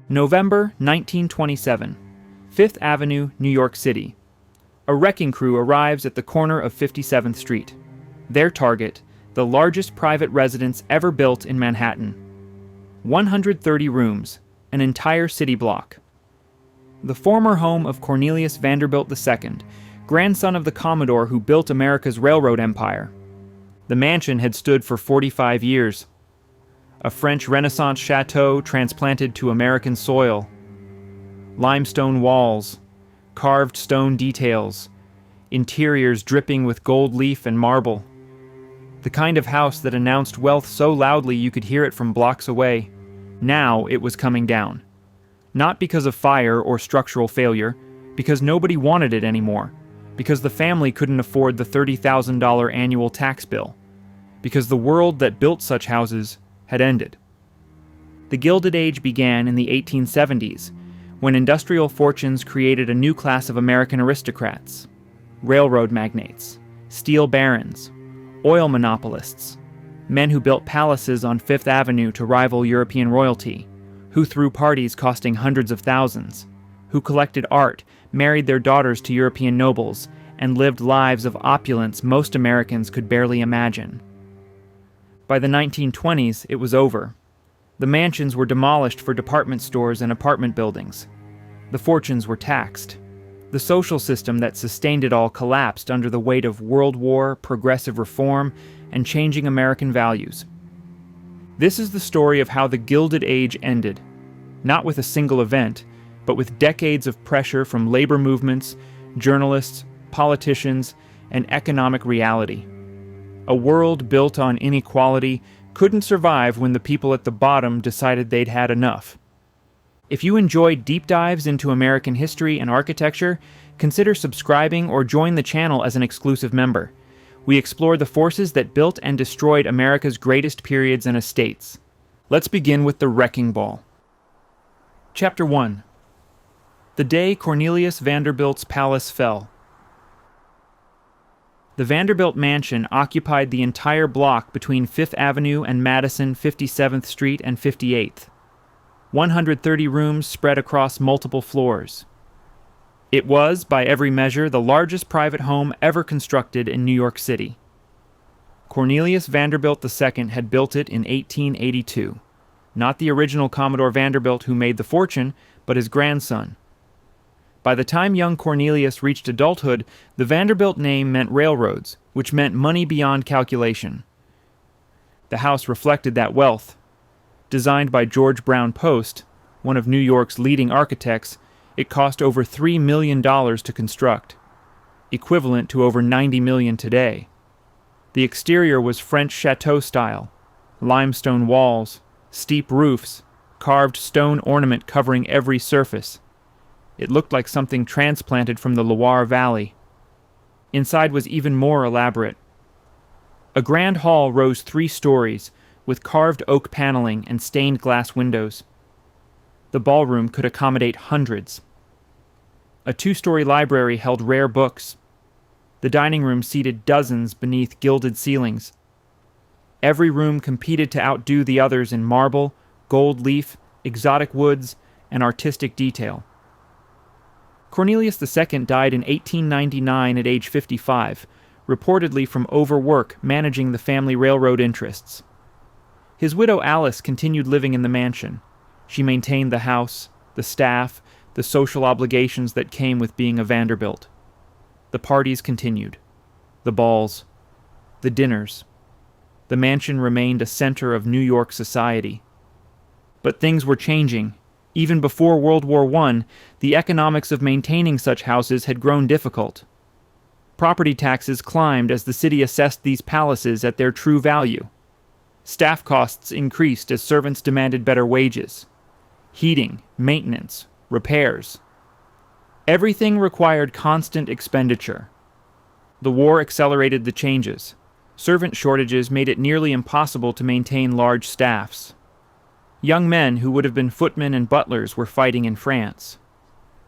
November 1927, Fifth Avenue, New York City. A wrecking crew arrives at the corner of 57th Street. Their target, the largest private residence ever built in Manhattan. 130 rooms, an entire city block. The former home of Cornelius Vanderbilt II, grandson of the Commodore who built America's railroad empire. The mansion had stood for 45 years. A French Renaissance chateau transplanted to American soil. Limestone walls, carved stone details, interiors dripping with gold leaf and marble. The kind of house that announced wealth so loudly you could hear it from blocks away. Now it was coming down. Not because of fire or structural failure, because nobody wanted it anymore, because the family couldn't afford the $30,000 annual tax bill, because the world that built such houses had ended. The Gilded Age began in the 1870s, when industrial fortunes created a new class of American aristocrats: railroad magnates, steel barons, oil monopolists, men who built palaces on Fifth Avenue to rival European royalty, who threw parties costing hundreds of thousands, who collected art, married their daughters to European nobles, and lived lives of opulence most Americans could barely imagine. By the 1920s, it was over. The mansions were demolished for department stores and apartment buildings. The fortunes were taxed. The social system that sustained it all collapsed under the weight of World War, progressive reform, and changing American values. This is the story of how the Gilded Age ended, not with a single event, but with decades of pressure from labor movements, journalists, politicians, and economic reality. A world built on inequality couldn't survive when the people at the bottom decided they'd had enough. If you enjoy deep dives into American history and architecture, consider subscribing or join the channel as an exclusive member. We explore the forces that built and destroyed America's greatest periods and estates. Let's begin with the Wrecking Ball. Chapter 1. The day Cornelius Vanderbilt's palace fell. The Vanderbilt mansion occupied the entire block between Fifth Avenue and Madison, 57th Street and 58th. 130 rooms spread across multiple floors. It was, by every measure, the largest private home ever constructed in New York City. Cornelius Vanderbilt II had built it in 1882. Not the original Commodore Vanderbilt who made the fortune, but his grandson. By the time young Cornelius reached adulthood, the Vanderbilt name meant railroads, which meant money beyond calculation. The house reflected that wealth. Designed by George Brown Post, one of New York's leading architects, it cost over $3 million to construct, equivalent to over $90 million today. The exterior was French chateau style, limestone walls, steep roofs, carved stone ornament covering every surface. It looked like something transplanted from the Loire Valley. Inside was even more elaborate. A grand hall rose 3 stories, with carved oak paneling and stained glass windows. The ballroom could accommodate hundreds. A 2-story library held rare books. The dining room seated dozens beneath gilded ceilings. Every room competed to outdo the others in marble, gold leaf, exotic woods, and artistic detail. Cornelius II died in 1899 at age 55, reportedly from overwork managing the family railroad interests. His widow Alice continued living in the mansion. She maintained the house, the staff, the social obligations that came with being a Vanderbilt. The parties continued. The balls. The dinners. The mansion remained a center of New York society. But things were changing. Even before World War I, the economics of maintaining such houses had grown difficult. Property taxes climbed as the city assessed these palaces at their true value. Staff costs increased as servants demanded better wages. Heating, maintenance, repairs. Everything required constant expenditure. The war accelerated the changes. Servant shortages made it nearly impossible to maintain large staffs. Young men who would have been footmen and butlers were fighting in France.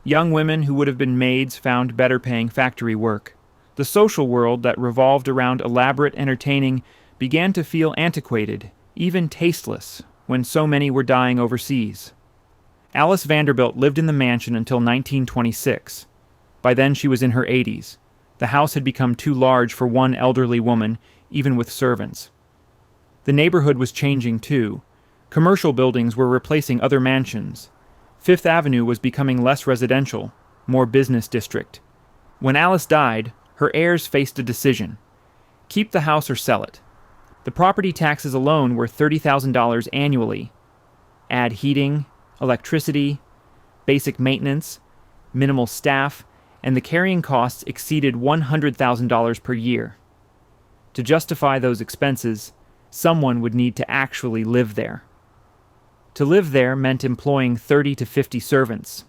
Young women who would have been maids found better-paying factory work. The social world that revolved around elaborate entertaining began to feel antiquated, even tasteless, when so many were dying overseas. Alice Vanderbilt lived in the mansion until 1926. By then she was in her 80s. The house had become too large for one elderly woman, even with servants. The neighborhood was changing too. Commercial buildings were replacing other mansions. Fifth Avenue was becoming less residential, more business district. When Alice died, her heirs faced a decision: keep the house or sell it. The property taxes alone were $30,000 annually. Add heating, electricity, basic maintenance, minimal staff, and the carrying costs exceeded $100,000 per year. To justify those expenses, someone would need to actually live there. To live there meant employing 30 to 50 servants.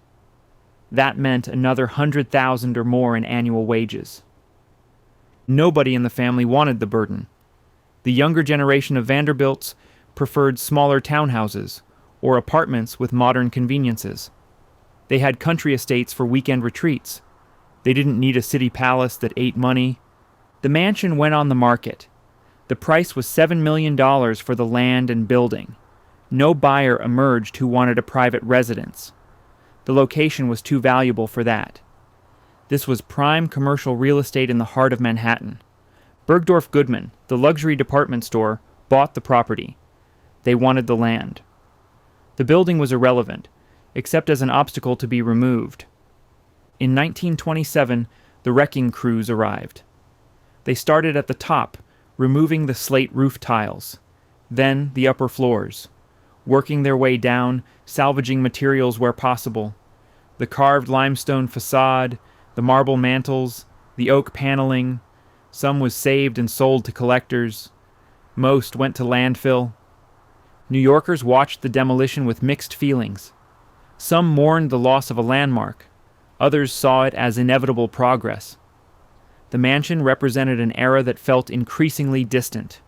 That meant another 100,000 or more in annual wages. Nobody in the family wanted the burden. The younger generation of Vanderbilts preferred smaller townhouses or apartments with modern conveniences. They had country estates for weekend retreats. They didn't need a city palace that ate money. The mansion went on the market. The price was $7 million for the land and building. No buyer emerged who wanted a private residence. The location was too valuable for that. This was prime commercial real estate in the heart of Manhattan. Bergdorf Goodman, the luxury department store, bought the property. They wanted the land. The building was irrelevant, except as an obstacle to be removed. In 1927, the wrecking crews arrived. They started at the top, removing the slate roof tiles, then the upper floors, working their way down, salvaging materials where possible. The carved limestone facade, the marble mantels, the oak paneling. Some was saved and sold to collectors. Most went to landfill. New Yorkers watched the demolition with mixed feelings. Some mourned the loss of a landmark. Others saw it as inevitable progress. The mansion represented an era that felt increasingly distant.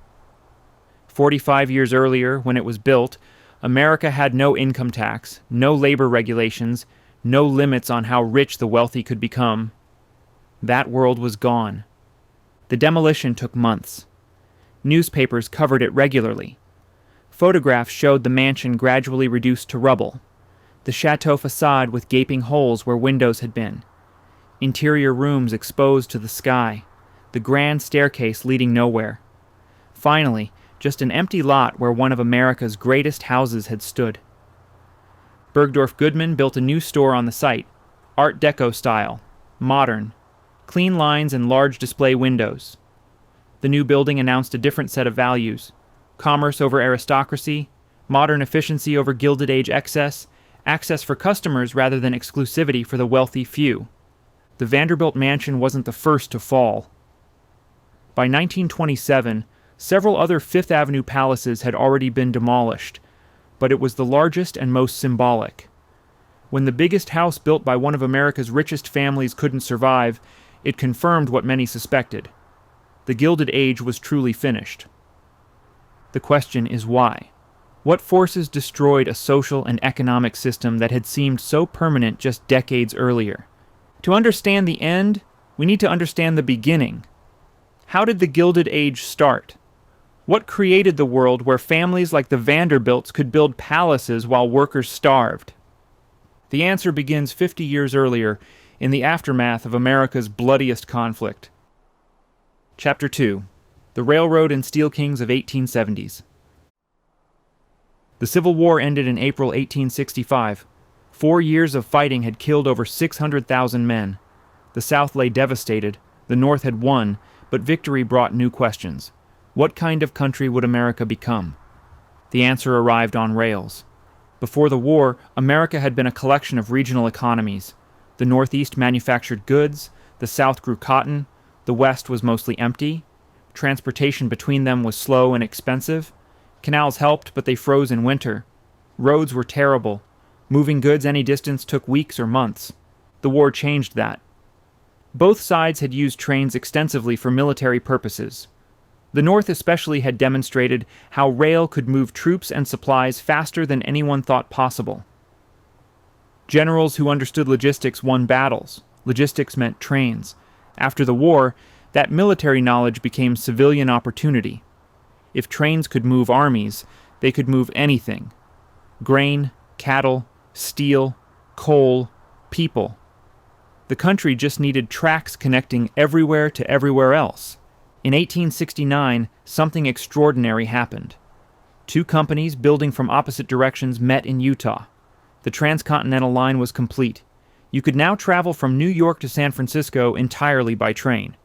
45 years earlier, when it was built, America had no income tax, no labor regulations, no limits on how rich the wealthy could become. That world was gone. The demolition took months. Newspapers covered it regularly. Photographs showed the mansion gradually reduced to rubble. The chateau facade with gaping holes where windows had been. Interior rooms exposed to the sky. The grand staircase leading nowhere. Finally, just an empty lot where one of America's greatest houses had stood. Bergdorf Goodman built a new store on the site, Art Deco style, modern, clean lines and large display windows. The new building announced a different set of values: commerce over aristocracy, modern efficiency over Gilded Age excess, access for customers rather than exclusivity for the wealthy few. The Vanderbilt mansion wasn't the first to fall. By 1927, several other Fifth Avenue palaces had already been demolished, but it was the largest and most symbolic. When the biggest house built by one of America's richest families couldn't survive, it confirmed what many suspected. The Gilded Age was truly finished. The question is why? What forces destroyed a social and economic system that had seemed so permanent just decades earlier? To understand the end, we need to understand the beginning. How did the Gilded Age start? What created the world where families like the Vanderbilts could build palaces while workers starved? The answer begins 50 years earlier, in the aftermath of America's bloodiest conflict. Chapter 2. The Railroad and Steel Kings of 1870s. The Civil War ended in April 1865. 4 years of fighting had killed over 600,000 men. The South lay devastated. The North had won, but victory brought new questions. What kind of country would America become? The answer arrived on rails. Before the war, America had been a collection of regional economies. The Northeast manufactured goods, the South grew cotton, the West was mostly empty. Transportation between them was slow and expensive. Canals helped, but they froze in winter. Roads were terrible. Moving goods any distance took weeks or months. The war changed that. Both sides had used trains extensively for military purposes. The North especially had demonstrated how rail could move troops and supplies faster than anyone thought possible. Generals who understood logistics won battles. Logistics meant trains. After the war, that military knowledge became civilian opportunity. If trains could move armies, they could move anything: grain, cattle, Steel, coal, people. The country just needed tracks connecting everywhere to everywhere else. In 1869, something extraordinary happened. Two companies building from opposite directions met in Utah. The transcontinental line was complete. You could now travel from New York to San Francisco entirely by train.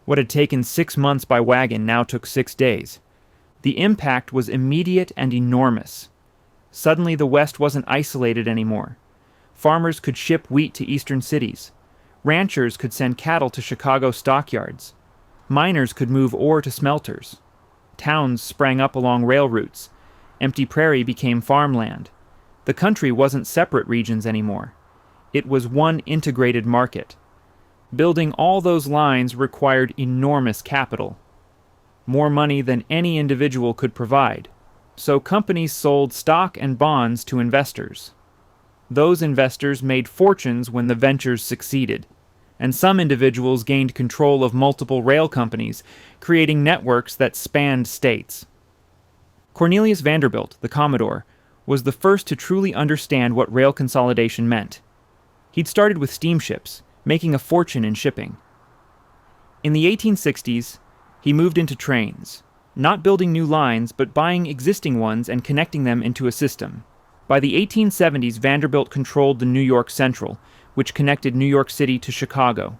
What had taken 6 months by wagon now took 6 days. The impact was immediate and enormous. Suddenly the West wasn't isolated anymore. Farmers could ship wheat to eastern cities. Ranchers could send cattle to Chicago stockyards. Miners could move ore to smelters. Towns sprang up along rail routes. Empty prairie became farmland. The country wasn't separate regions anymore. It was one integrated market. Building all those lines required enormous capital. More money than any individual could provide. So companies sold stock and bonds to investors. Those investors made fortunes when the ventures succeeded. And some individuals gained control of multiple rail companies, creating networks that spanned states. Cornelius Vanderbilt, the Commodore, was the first to truly understand what rail consolidation meant. He'd started with steamships, making a fortune in shipping. In the 1860s, he moved into trains, not building new lines, but buying existing ones and connecting them into a system. By the 1870s, Vanderbilt controlled the New York Central, which connected New York City to Chicago.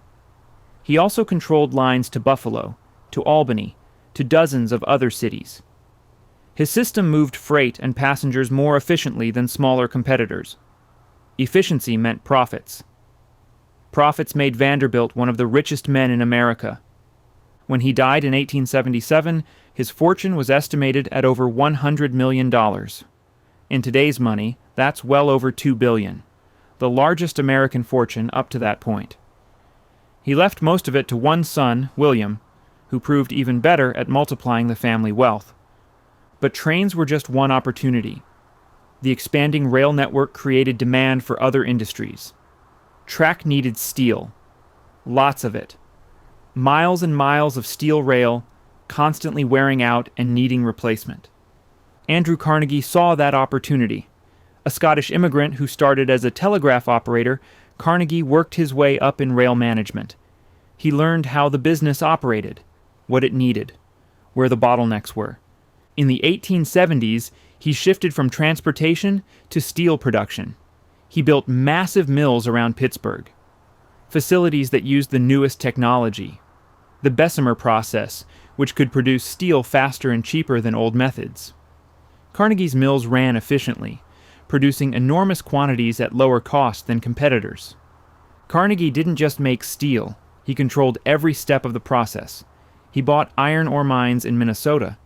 He also controlled lines to Buffalo, to Albany, to dozens of other cities. His system moved freight and passengers more efficiently than smaller competitors. Efficiency meant profits. Profits made Vanderbilt one of the richest men in America. When he died in 1877, his fortune was estimated at over $100 million. In today's money, that's well over $2 billion, the largest American fortune up to that point. He left most of it to one son, William, who proved even better at multiplying the family wealth. But trains were just one opportunity. The expanding rail network created demand for other industries. Track needed steel. Lots of it. Miles and miles of steel rail, constantly wearing out and needing replacement. Andrew Carnegie saw that opportunity. A Scottish immigrant who started as a telegraph operator, Carnegie worked his way up in rail management. He learned how the business operated, what it needed, where the bottlenecks were. In the 1870s, he shifted from transportation to steel production. He built massive mills around Pittsburgh, facilities that used the newest technology, the Bessemer process, which could produce steel faster and cheaper than old methods. Carnegie's mills ran efficiently, producing enormous quantities at lower cost than competitors. Carnegie didn't just make steel, he controlled every step of the process. He bought iron ore mines in Minnesota.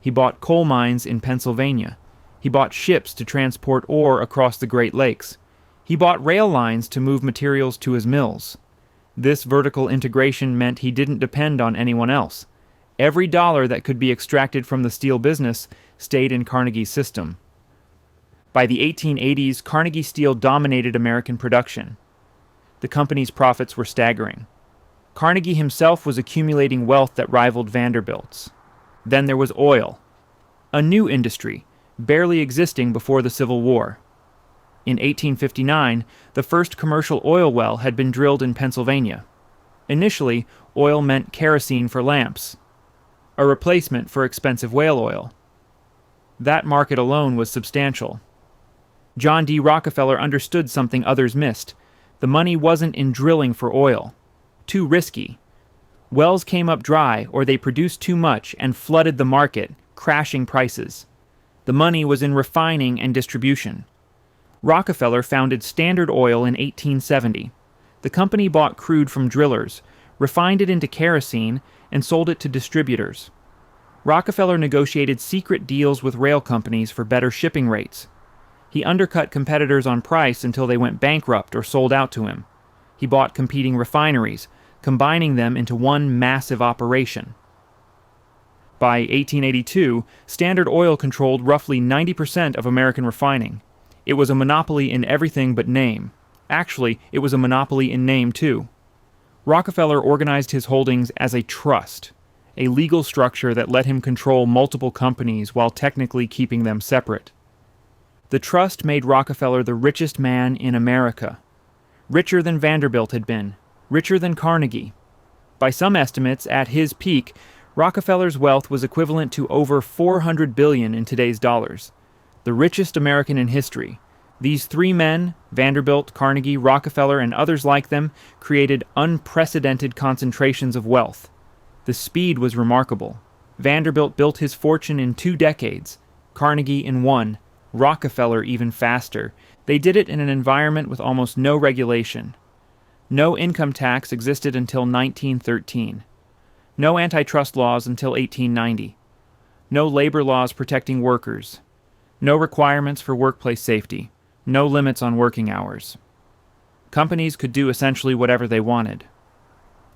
He bought coal mines in Pennsylvania. He bought ships to transport ore across the Great Lakes. He bought rail lines to move materials to his mills. This vertical integration meant he didn't depend on anyone else. Every dollar that could be extracted from the steel business stayed in Carnegie's system. By the 1880s, Carnegie Steel dominated American production. The company's profits were staggering. Carnegie himself was accumulating wealth that rivaled Vanderbilt's. Then there was oil, a new industry, barely existing before the Civil War. In 1859, the first commercial oil well had been drilled in Pennsylvania. Initially, oil meant kerosene for lamps, a replacement for expensive whale oil. That market alone was substantial. John D. Rockefeller understood something others missed. The money wasn't in drilling for oil. Too risky. Wells came up dry, or they produced too much and flooded the market, crashing prices. The money was in refining and distribution. Rockefeller founded Standard Oil in 1870. The company bought crude from drillers, refined it into kerosene, and sold it to distributors. Rockefeller negotiated secret deals with rail companies for better shipping rates. He undercut competitors on price until they went bankrupt or sold out to him. He bought competing refineries, combining them into one massive operation. By 1882, Standard Oil controlled roughly 90% of American refining. It was a monopoly in everything but name. Actually, it was a monopoly in name, too. Rockefeller organized his holdings as a trust, a legal structure that let him control multiple companies while technically keeping them separate. The trust made Rockefeller the richest man in America. Richer than Vanderbilt had been, richer than Carnegie. By some estimates, at his peak, Rockefeller's wealth was equivalent to over $400 billion in today's dollars. The richest American in history. These three men, Vanderbilt, Carnegie, Rockefeller, and others like them, created unprecedented concentrations of wealth. The speed was remarkable. Vanderbilt built his fortune in 2 decades, Carnegie in 1, Rockefeller even faster. They did it in an environment with almost no regulation. No income tax existed until 1913. No antitrust laws until 1890. No labor laws protecting workers. No requirements for workplace safety. No limits on working hours. Companies could do essentially whatever they wanted.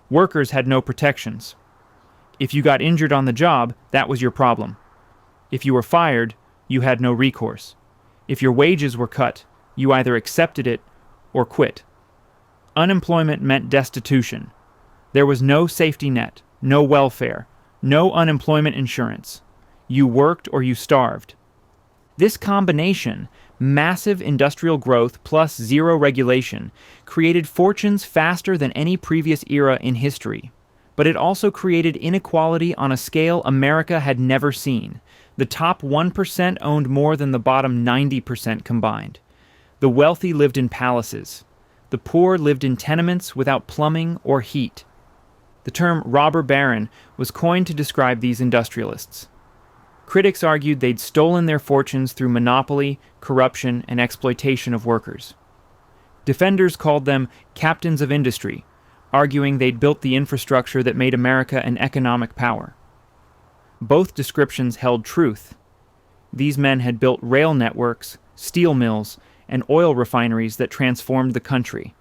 Workers had no protections. If you got injured on the job, that was your problem. If you were fired, you had no recourse. If your wages were cut, you either accepted it or quit. Unemployment meant destitution. There was no safety net, no welfare, no unemployment insurance. You worked or you starved. This combination, massive industrial growth plus zero regulation, created fortunes faster than any previous era in history. But it also created inequality on a scale America had never seen. The top 1% owned more than the bottom 90% combined. The wealthy lived in palaces. The poor lived in tenements without plumbing or heat. The term robber baron was coined to describe these industrialists. Critics argued they'd stolen their fortunes through monopoly, corruption, and exploitation of workers. Defenders called them captains of industry, arguing they'd built the infrastructure that made America an economic power. Both descriptions held truth. These men had built rail networks, steel mills, and oil refineries that transformed the country.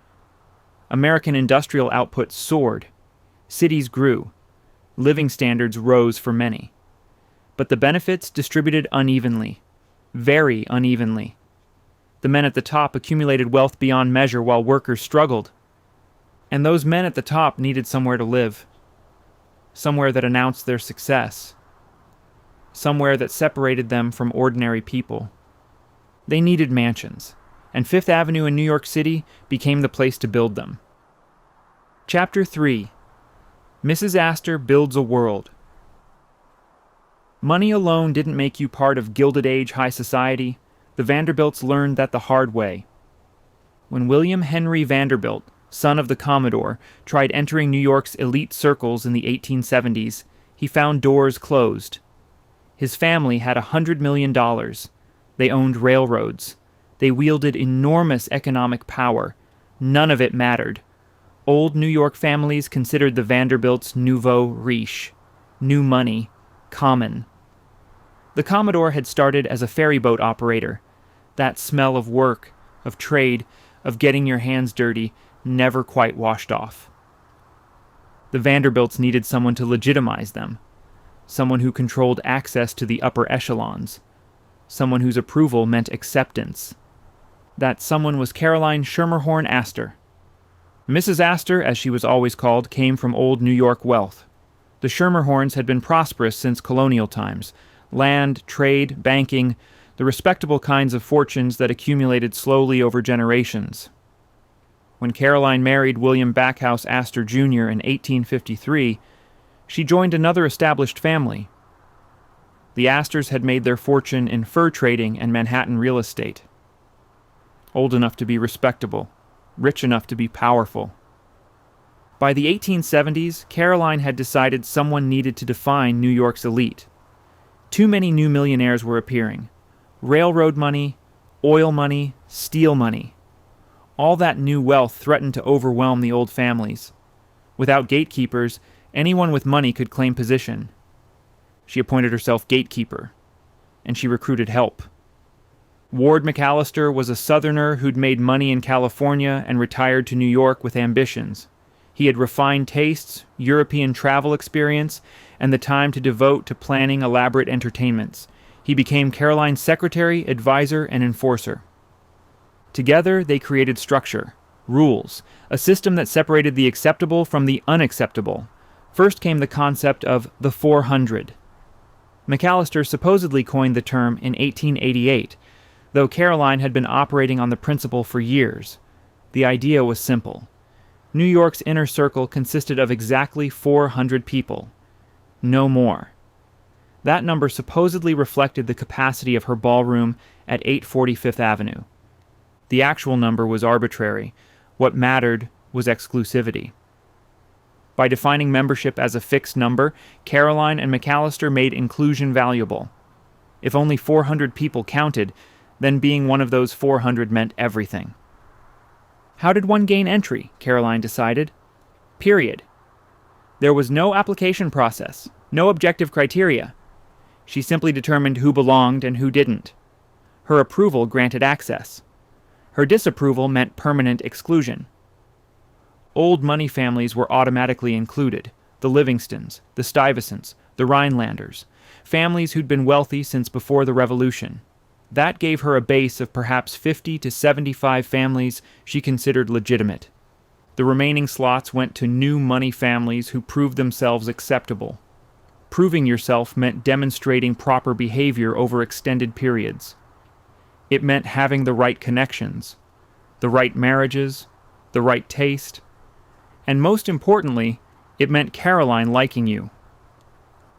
American industrial output soared. Cities grew. Living standards rose for many. But the benefits distributed unevenly, very unevenly. The men at the top accumulated wealth beyond measure while workers struggled. And those men at the top needed somewhere to live, somewhere that announced their success, somewhere that separated them from ordinary people. They needed mansions, and Fifth Avenue in New York City became the place to build them. Chapter 3. Mrs. Aster Builds a World. Money alone didn't make you part of Gilded Age high society. The Vanderbilts learned that the hard way. When William Henry Vanderbilt, son of the Commodore, tried entering New York's elite circles in the 1870s, he found doors closed. His family had $100 million. They owned railroads. They wielded enormous economic power. None of it mattered. Old New York families considered the Vanderbilts nouveau riche, new money, common. The Commodore had started as a ferry boat operator. That smell of work, of trade, of getting your hands dirty, never quite washed off. The Vanderbilts needed someone to legitimize them, someone who controlled access to the upper echelons, someone whose approval meant acceptance. That someone was Caroline Schermerhorn Aster. Mrs. Aster, as she was always called, came from old New York wealth. The Schermerhorns had been prosperous since colonial times. Land, trade, banking, the respectable kinds of fortunes that accumulated slowly over generations. When Caroline married William Backhouse Aster Jr. in 1853, she joined another established family. The Asters had made their fortune in fur trading and Manhattan real estate. Old enough to be respectable, rich enough to be powerful. By the 1870s, Caroline had decided someone needed to define New York's elite. Too many new millionaires were appearing. Railroad money, oil money, steel money. All that new wealth threatened to overwhelm the old families. Without gatekeepers, anyone with money could claim position. She appointed herself gatekeeper, and she recruited help. Ward McAllister was a Southerner who'd made money in California and retired to New York with ambitions. He had refined tastes, European travel experience, and the time to devote to planning elaborate entertainments. He became Caroline's secretary, advisor, and enforcer. Together, they created structure, rules, a system that separated the acceptable from the unacceptable. First came the concept of the 400. McAllister supposedly coined the term in 1888. Though Caroline had been operating on the principle for years, the idea was simple. New York's inner circle consisted of exactly 400 people. No more. That number supposedly reflected the capacity of her ballroom at 840 Fifth Avenue. The actual number was arbitrary. What mattered was exclusivity. By defining membership as a fixed number, Caroline and McAllister made inclusion valuable. If only 400 people counted, then being one of those 400 meant everything. How did one gain entry? Caroline decided. Period. There was no application process, no objective criteria. She simply determined who belonged and who didn't. Her approval granted access. Her disapproval meant permanent exclusion. Old money families were automatically included: the Livingstons, the Stuyvesants, the Rhinelanders, families who'd been wealthy since before the Revolution. That gave her a base of perhaps 50 to 75 families she considered legitimate. The remaining slots went to new money families who proved themselves acceptable. Proving yourself meant demonstrating proper behavior over extended periods. It meant having the right connections, the right marriages, the right taste, and most importantly, it meant Caroline liking you.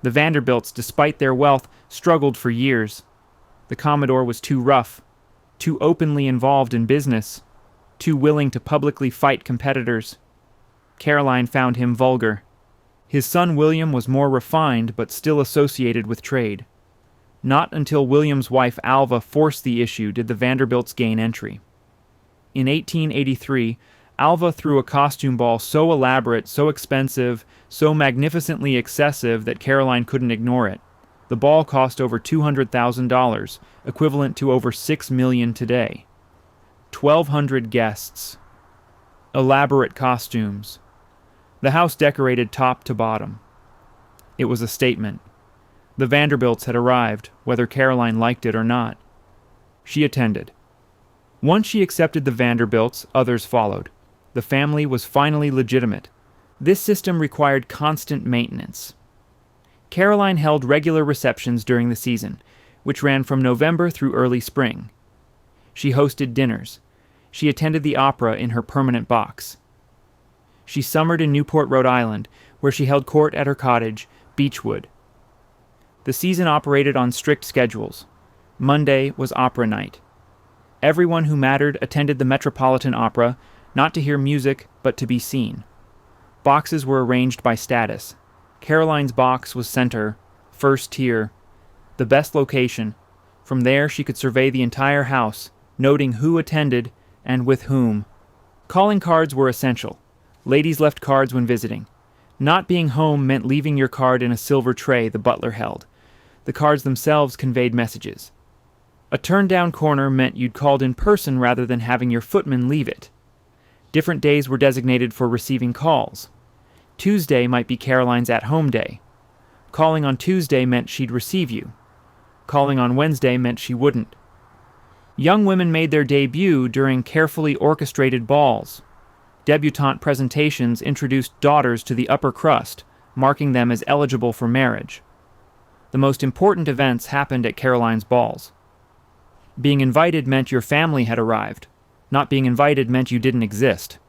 The Vanderbilts, despite their wealth, struggled for years. The Commodore was too rough, too openly involved in business, too willing to publicly fight competitors. Caroline found him vulgar. His son William was more refined but still associated with trade. Not until William's wife Alva forced the issue did the Vanderbilts gain entry. In 1883, Alva threw a costume ball so elaborate, so expensive, so magnificently excessive that Caroline couldn't ignore it. The ball cost over $200,000, equivalent to over $6 million today. 1,200 guests. Elaborate costumes. The house decorated top to bottom. It was a statement. The Vanderbilts had arrived, whether Caroline liked it or not. She attended. Once she accepted the Vanderbilts, others followed. The family was finally legitimate. This system required constant maintenance. Caroline held regular receptions during the season, which ran from November through early spring. She hosted dinners. She attended the opera in her permanent box. She summered in Newport, Rhode Island, where she held court at her cottage, Beechwood. The season operated on strict schedules. Monday was opera night. Everyone who mattered attended the Metropolitan Opera, not to hear music, but to be seen. Boxes were arranged by status. Caroline's box was center, first tier, the best location. From there she could survey the entire house, noting who attended and with whom. Calling cards were essential. Ladies left cards when visiting. Not being home meant leaving your card in a silver tray the butler held. The cards themselves conveyed messages. A turned-down corner meant you'd called in person rather than having your footman leave it. Different days were designated for receiving calls. Tuesday might be Caroline's at-home day. Calling on Tuesday meant she'd receive you. Calling on Wednesday meant she wouldn't. Young women made their debut during carefully orchestrated balls. Debutante presentations introduced daughters to the upper crust, marking them as eligible for marriage. The most important events happened at Caroline's balls. Being invited meant your family had arrived. Not being invited meant you didn't exist.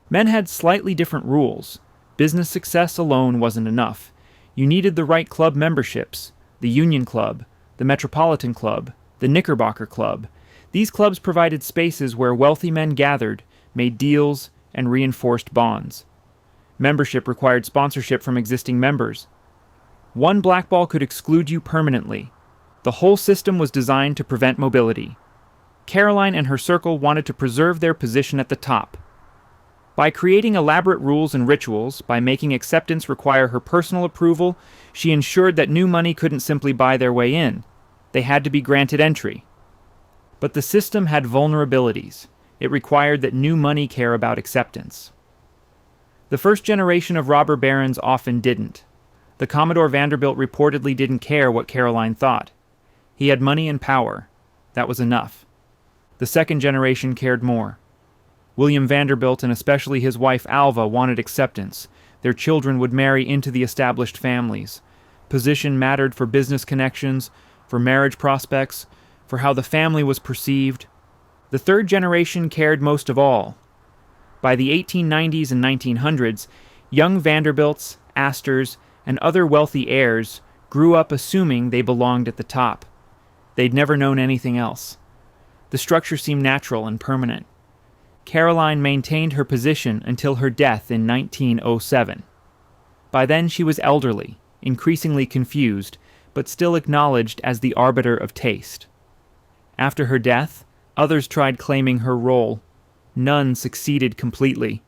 Men had slightly different rules. Business success alone wasn't enough. You needed the right club memberships: the Union Club, the Metropolitan Club, the Knickerbocker Club. These clubs provided spaces where wealthy men gathered, made deals, and reinforced bonds. Membership required sponsorship from existing members. One blackball could exclude you permanently. The whole system was designed to prevent mobility. Caroline and her circle wanted to preserve their position at the top. By creating elaborate rules and rituals, by making acceptance require her personal approval, she ensured that new money couldn't simply buy their way in. They had to be granted entry. But the system had vulnerabilities. It required that new money care about acceptance. The first generation of robber barons often didn't. The Commodore Vanderbilt reportedly didn't care what Caroline thought. He had money and power. That was enough. The second generation cared more. William Vanderbilt, and especially his wife Alva, wanted acceptance. Their children would marry into the established families. Position mattered for business connections, for marriage prospects, for how the family was perceived. The third generation cared most of all. By the 1890s and 1900s, young Vanderbilts, Asters, and other wealthy heirs grew up assuming they belonged at the top. They'd never known anything else. The structure seemed natural and permanent. Caroline maintained her position until her death in 1907. By then she was elderly, increasingly confused, but still acknowledged as the arbiter of taste. After her death, others tried claiming her role. None succeeded completely.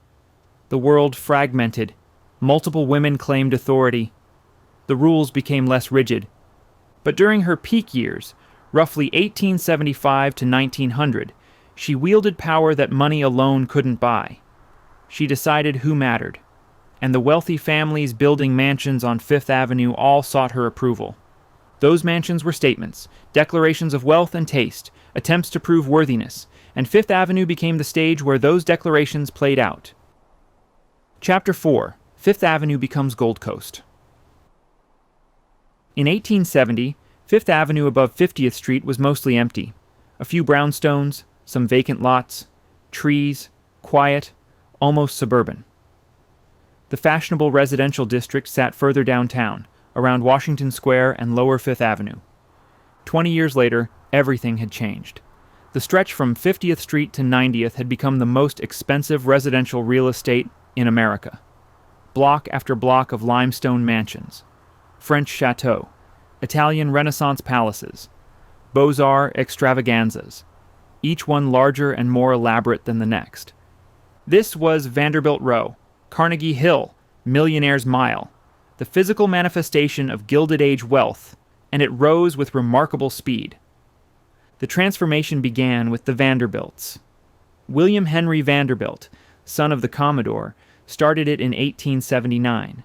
The world fragmented. Multiple women claimed authority. The rules became less rigid. But during her peak years, roughly 1875 to 1900, she wielded power that money alone couldn't buy. She decided who mattered, and the wealthy families building mansions on Fifth Avenue all sought her approval. Those mansions were statements, declarations of wealth and taste, attempts to prove worthiness, and Fifth Avenue became the stage where those declarations played out. Chapter 4. Fifth Avenue becomes Gold Coast. In 1870, Fifth Avenue above 50th Street was mostly empty. A few brownstones, some vacant lots, trees, quiet, almost suburban. The fashionable residential district sat further downtown, around Washington Square and Lower Fifth Avenue. 20 years later, everything had changed. The stretch from 50th Street to 90th had become the most expensive residential real estate in America. Block after block of limestone mansions, French chateaux, Italian Renaissance palaces, Beaux-Arts extravaganzas, each one larger and more elaborate than the next. This was Vanderbilt Row, Carnegie Hill, Millionaire's Mile, the physical manifestation of Gilded Age wealth, and it rose with remarkable speed. The transformation began with the Vanderbilts. William Henry Vanderbilt, son of the Commodore, started it in 1879.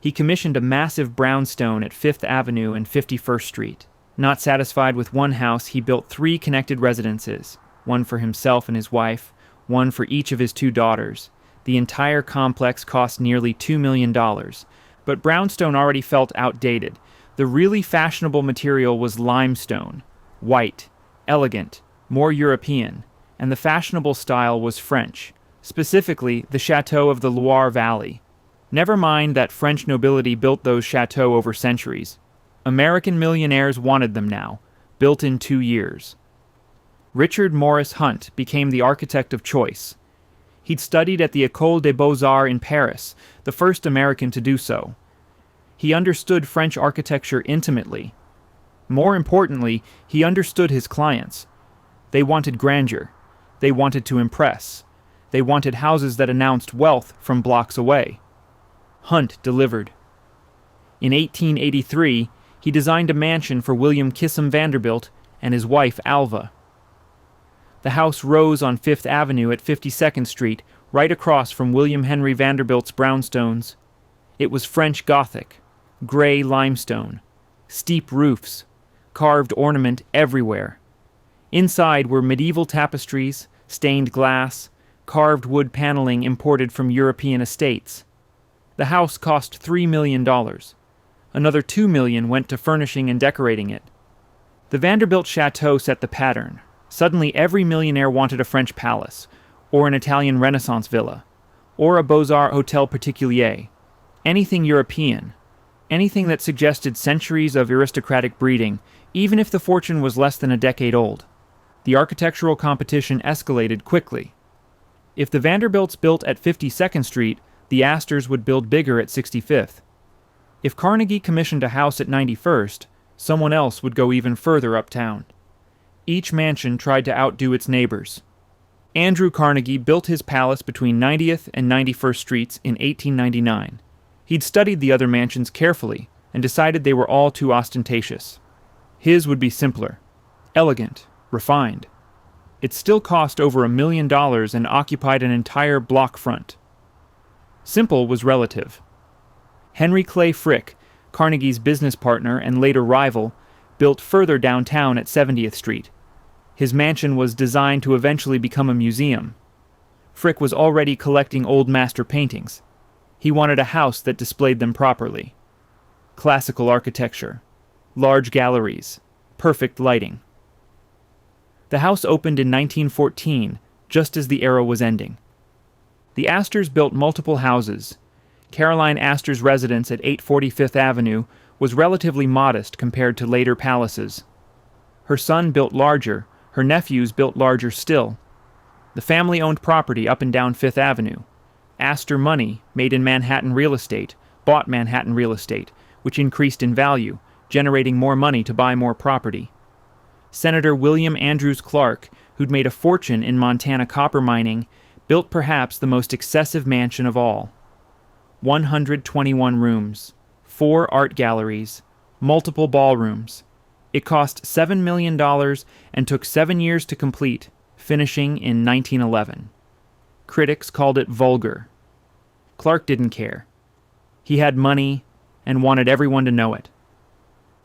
He commissioned a massive brownstone at Fifth Avenue and 51st Street. Not satisfied with one house, he built 3 connected residences, one for himself and his wife, one for each of his 2 daughters. The entire complex cost nearly $2 million, but brownstone already felt outdated. The really fashionable material was limestone, white, elegant, more European, and the fashionable style was French, specifically the chateaux of the Loire Valley. Never mind that French nobility built those chateaux over centuries. American millionaires wanted them now, built in 2 years. Richard Morris Hunt became the architect of choice. He'd studied at the École des Beaux-Arts in Paris, the first American to do so. He understood French architecture intimately. More importantly, he understood his clients. They wanted grandeur. They wanted to impress. They wanted houses that announced wealth from blocks away. Hunt delivered. In 1883, he designed a mansion for William Kissam Vanderbilt and his wife Alva. The house rose on Fifth Avenue at 52nd Street, right across from William Henry Vanderbilt's brownstones. It was French Gothic, gray limestone, steep roofs, carved ornament everywhere. Inside were medieval tapestries, stained glass, carved wood paneling imported from European estates. The house cost $3 million. Another $2 million went to furnishing and decorating it. The Vanderbilt Chateau set the pattern. Suddenly every millionaire wanted a French palace, or an Italian Renaissance villa, or a Beaux-Arts Hotel Particulier. Anything European. Anything that suggested centuries of aristocratic breeding, even if the fortune was less than a decade old. The architectural competition escalated quickly. If the Vanderbilts built at 52nd Street, the Asters would build bigger at 65th. If Carnegie commissioned a house at 91st, someone else would go even further uptown. Each mansion tried to outdo its neighbors. Andrew Carnegie built his palace between 90th and 91st Streets in 1899. He'd studied the other mansions carefully and decided they were all too ostentatious. His would be simpler, elegant, refined. It still cost over $1 million and occupied an entire block front. Simple was relative. Henry Clay Frick, Carnegie's business partner and later rival, built further downtown at 70th Street. His mansion was designed to eventually become a museum. Frick was already collecting old master paintings. He wanted a house that displayed them properly. Classical architecture, large galleries, perfect lighting. The house opened in 1914, just as the era was ending. The Asters built multiple houses. Caroline Aster's residence at 840 Fifth Avenue was relatively modest compared to later palaces. Her son built larger, her nephews built larger still. The family owned property up and down Fifth Avenue. Aster money, made in Manhattan real estate, bought Manhattan real estate, which increased in value, generating more money to buy more property. Senator William Andrews Clark, who'd made a fortune in Montana copper mining, built perhaps the most excessive mansion of all. 121 rooms, 4 art galleries, multiple ballrooms. It cost $7 million and took 7 years to complete, finishing in 1911. Critics called it vulgar. Clark didn't care. He had money and wanted everyone to know it.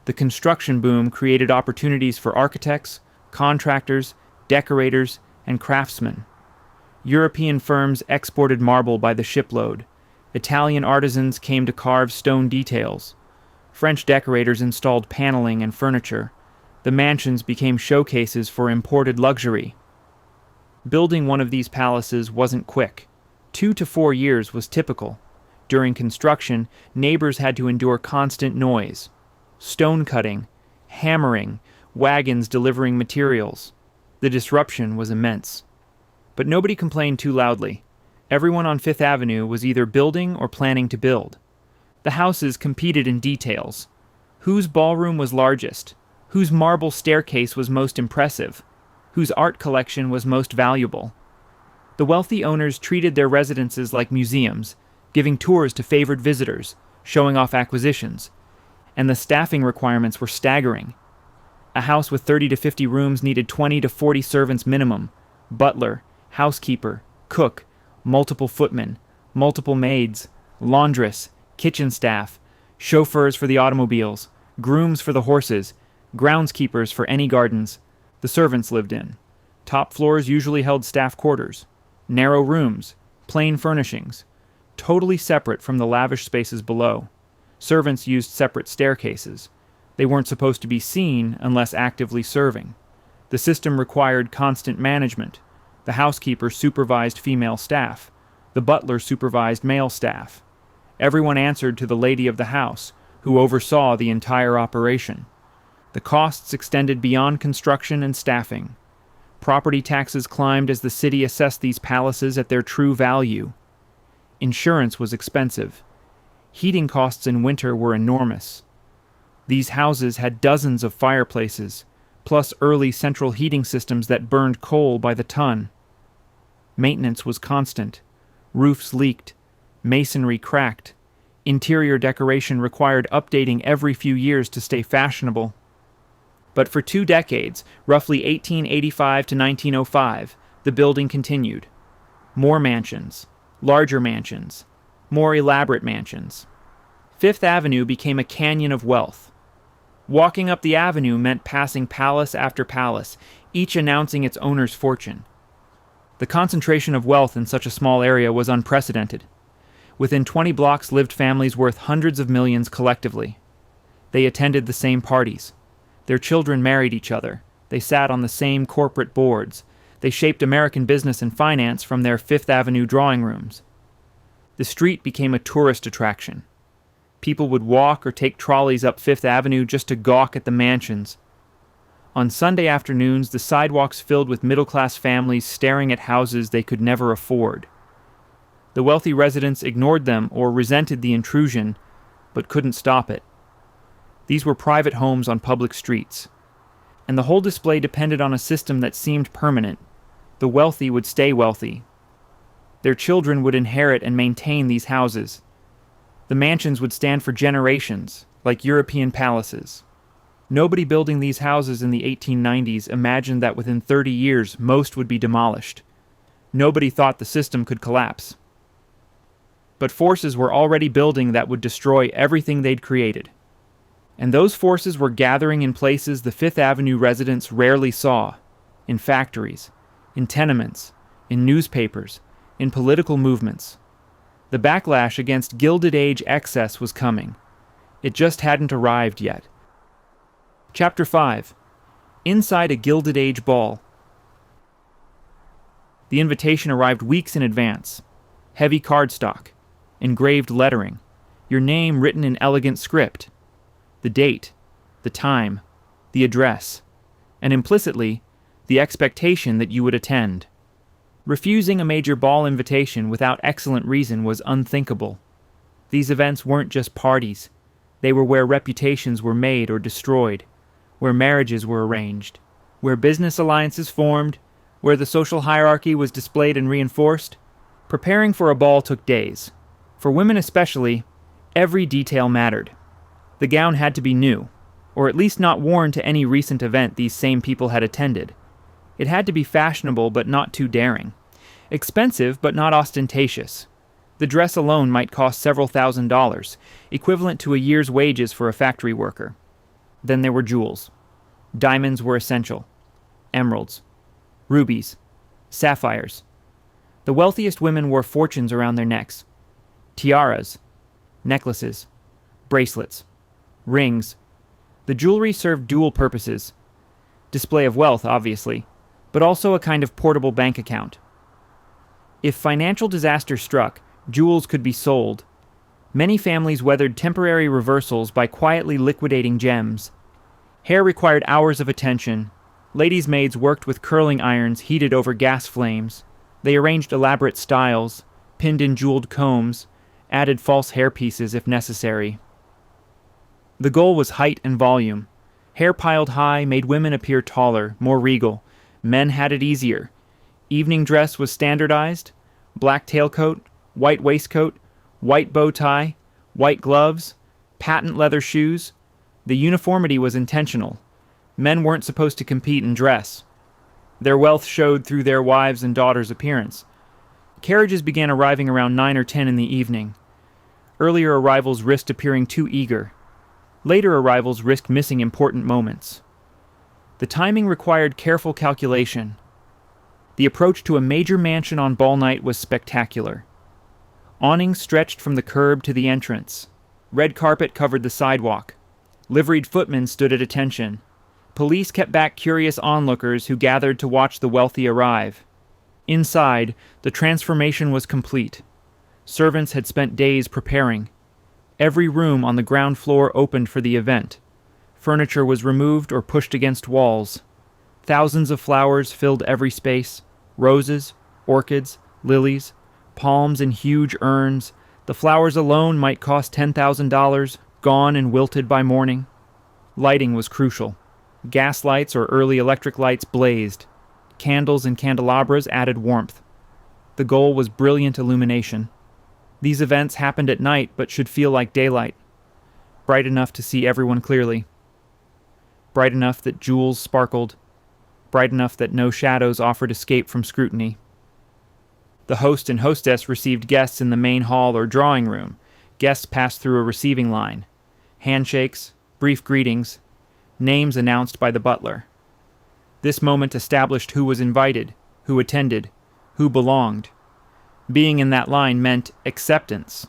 The construction boom created opportunities for architects, contractors, decorators, and craftsmen. European firms exported marble by the shipload. Italian artisans came to carve stone details. French decorators installed paneling and furniture. The mansions became showcases for imported luxury. Building one of these palaces wasn't quick. 2 to 4 years was typical. During construction, neighbors had to endure constant noise. Stone cutting, hammering, wagons delivering materials. The disruption was immense. But nobody complained too loudly. Everyone on Fifth Avenue was either building or planning to build. The houses competed in details. Whose ballroom was largest? Whose marble staircase was most impressive? Whose art collection was most valuable? The wealthy owners treated their residences like museums, giving tours to favored visitors, showing off acquisitions. And the staffing requirements were staggering. A house with 30 to 50 rooms needed 20 to 40 servants minimum: butler, housekeeper, cook, multiple footmen, multiple maids, laundress, kitchen staff, chauffeurs for the automobiles, grooms for the horses, groundskeepers for any gardens. The servants lived in. Top floors usually held staff quarters. Narrow rooms, plain furnishings, totally separate from the lavish spaces below. Servants used separate staircases. They weren't supposed to be seen unless actively serving. The system required constant management. The housekeeper supervised female staff. The butler supervised male staff. Everyone answered to the lady of the house, who oversaw the entire operation. The costs extended beyond construction and staffing. Property taxes climbed as the city assessed these palaces at their true value. Insurance was expensive. Heating costs in winter were enormous. These houses had dozens of fireplaces, plus early central heating systems that burned coal by the ton. Maintenance was constant. Roofs leaked. Masonry cracked. Interior decoration required updating every few years to stay fashionable. But for 2 decades, roughly 1885 to 1905, the building continued. More mansions, larger mansions, more elaborate mansions. Fifth Avenue became a canyon of wealth. Walking up the avenue meant passing palace after palace, each announcing its owner's fortune. The concentration of wealth in such a small area was unprecedented. Within 20 blocks lived families worth hundreds of millions collectively. They attended the same parties. Their children married each other. They sat on the same corporate boards. They shaped American business and finance from their Fifth Avenue drawing rooms. The street became a tourist attraction. People would walk or take trolleys up Fifth Avenue just to gawk at the mansions. On Sunday afternoons, the sidewalks filled with middle-class families staring at houses they could never afford. The wealthy residents ignored them or resented the intrusion, but couldn't stop it. These were private homes on public streets. And the whole display depended on a system that seemed permanent. The wealthy would stay wealthy. Their children would inherit and maintain these houses. The mansions would stand for generations, like European palaces. Nobody building these houses in the 1890s imagined that within 30 years most would be demolished. Nobody thought the system could collapse. But forces were already building that would destroy everything they'd created. And those forces were gathering in places the Fifth Avenue residents rarely saw: in factories, in tenements, in newspapers, in political movements. The backlash against Gilded Age excess was coming. It just hadn't arrived yet. Chapter 5. Inside a Gilded Age Ball. The invitation arrived weeks in advance. Heavy cardstock, engraved lettering, your name written in elegant script, the date, the time, the address, and implicitly, the expectation that you would attend. Refusing a major ball invitation without excellent reason was unthinkable. These events weren't just parties. They were where reputations were made or destroyed, where marriages were arranged, where business alliances formed, where the social hierarchy was displayed and reinforced. Preparing for a ball took days. For women especially, every detail mattered. The gown had to be new, or at least not worn to any recent event these same people had attended. It had to be fashionable but not too daring. Expensive but not ostentatious. The dress alone might cost several $1,000s, equivalent to a year's wages for a factory worker. Then there were jewels. Diamonds were essential. Emeralds. Rubies. Sapphires. The wealthiest women wore fortunes around their necks. Tiaras. Necklaces. Bracelets. Rings. The jewelry served dual purposes. Display of wealth, obviously, but also a kind of portable bank account. If financial disaster struck, jewels could be sold. Many families weathered temporary reversals by quietly liquidating gems. Hair required hours of attention. Ladies' maids worked with curling irons heated over gas flames. They arranged elaborate styles, pinned in jeweled combs, added false hairpieces if necessary. The goal was height and volume. Hair piled high made women appear taller, more regal. Men had it easier. Evening dress was standardized: black tailcoat, white waistcoat, white bow tie, white gloves, patent leather shoes. The uniformity was intentional. Men weren't supposed to compete in dress. Their wealth showed through their wives' and daughters' appearance. Carriages began arriving around 9 or 10 in the evening. Earlier arrivals risked appearing too eager. Later arrivals risked missing important moments. The timing required careful calculation. The approach to a major mansion on ball night was spectacular. Awnings stretched from the curb to the entrance. Red carpet covered the sidewalk. Liveried footmen stood at attention. Police kept back curious onlookers who gathered to watch the wealthy arrive. Inside, the transformation was complete. Servants had spent days preparing. Every room on the ground floor opened for the event. Furniture was removed or pushed against walls. Thousands of flowers filled every space: roses, orchids, lilies, palms in huge urns. The flowers alone might cost $10,000, gone and wilted by morning. Lighting was crucial. Gas lights or early electric lights blazed. Candles and candelabras added warmth. The goal was brilliant illumination. These events happened at night but should feel like daylight. Bright enough to see everyone clearly. Bright enough that jewels sparkled. Bright enough that no shadows offered escape from scrutiny. The host and hostess received guests in the main hall or drawing room. Guests passed through a receiving line. Handshakes, brief greetings, names announced by the butler. This moment established who was invited, who attended, who belonged. Being in that line meant acceptance.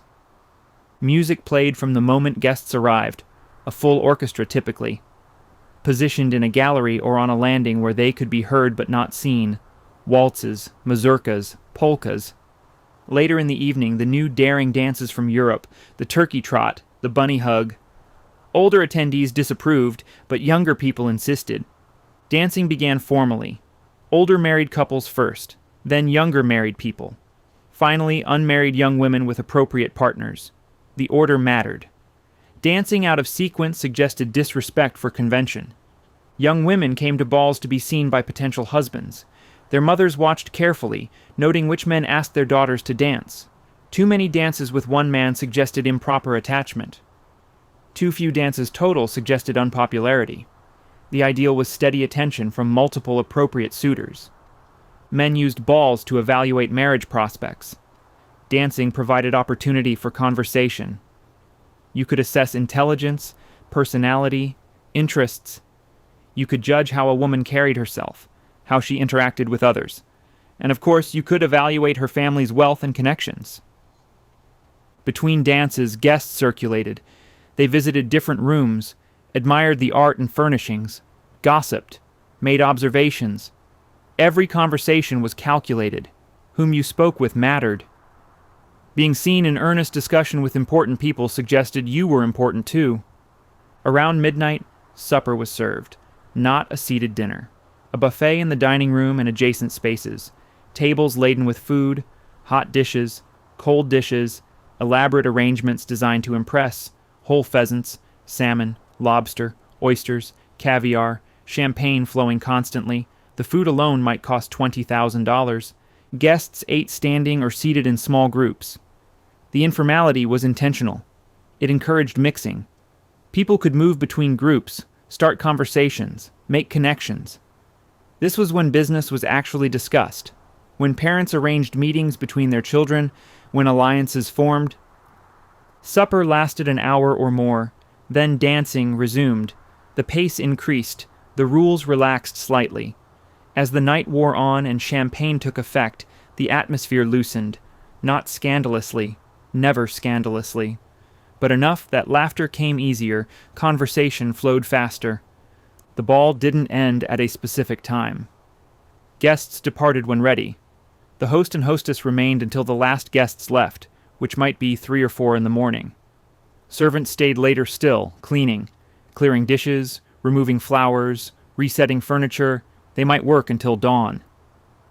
Music played from the moment guests arrived, a full orchestra typically. Positioned in a gallery or on a landing where they could be heard but not seen. Waltzes, mazurkas, polkas. Later in the evening, the new daring dances from Europe, the turkey trot, the bunny hug. Older attendees disapproved, but younger people insisted. Dancing began formally. Older married couples first, then younger married people. Finally, unmarried young women with appropriate partners. The order mattered. Dancing out of sequence suggested disrespect for convention. Young women came to balls to be seen by potential husbands. Their mothers watched carefully, noting which men asked their daughters to dance. Too many dances with one man suggested improper attachment. Too few dances total suggested unpopularity. The ideal was steady attention from multiple appropriate suitors. Men used balls to evaluate marriage prospects. Dancing provided opportunity for conversation. You could assess intelligence, personality, interests. You could judge how a woman carried herself, how she interacted with others. And of course, you could evaluate her family's wealth and connections. Between dances, guests circulated. They visited different rooms, admired the art and furnishings, gossiped, made observations. Every conversation was calculated. Whom you spoke with mattered. Being seen in earnest discussion with important people suggested you were important too. Around midnight, supper was served, not a seated dinner. A buffet in the dining room and adjacent spaces, tables laden with food, hot dishes, cold dishes, elaborate arrangements designed to impress, whole pheasants, salmon, lobster, oysters, caviar, champagne flowing constantly. The food alone might cost $20,000. Guests ate standing or seated in small groups. The informality was intentional. It encouraged mixing. People could move between groups, start conversations, make connections. This was when business was actually discussed, when parents arranged meetings between their children, when alliances formed. Supper lasted an hour or more, then dancing resumed. The pace increased, the rules relaxed slightly. As the night wore on and champagne took effect, the atmosphere loosened, not scandalously, never scandalously, but enough that laughter came easier, conversation flowed faster. The ball didn't end at a specific time. Guests departed when ready. The host and hostess remained until the last guests left, which might be 3 or 4 in the morning. Servants stayed later still, cleaning, clearing dishes, removing flowers, resetting furniture. They might work until dawn.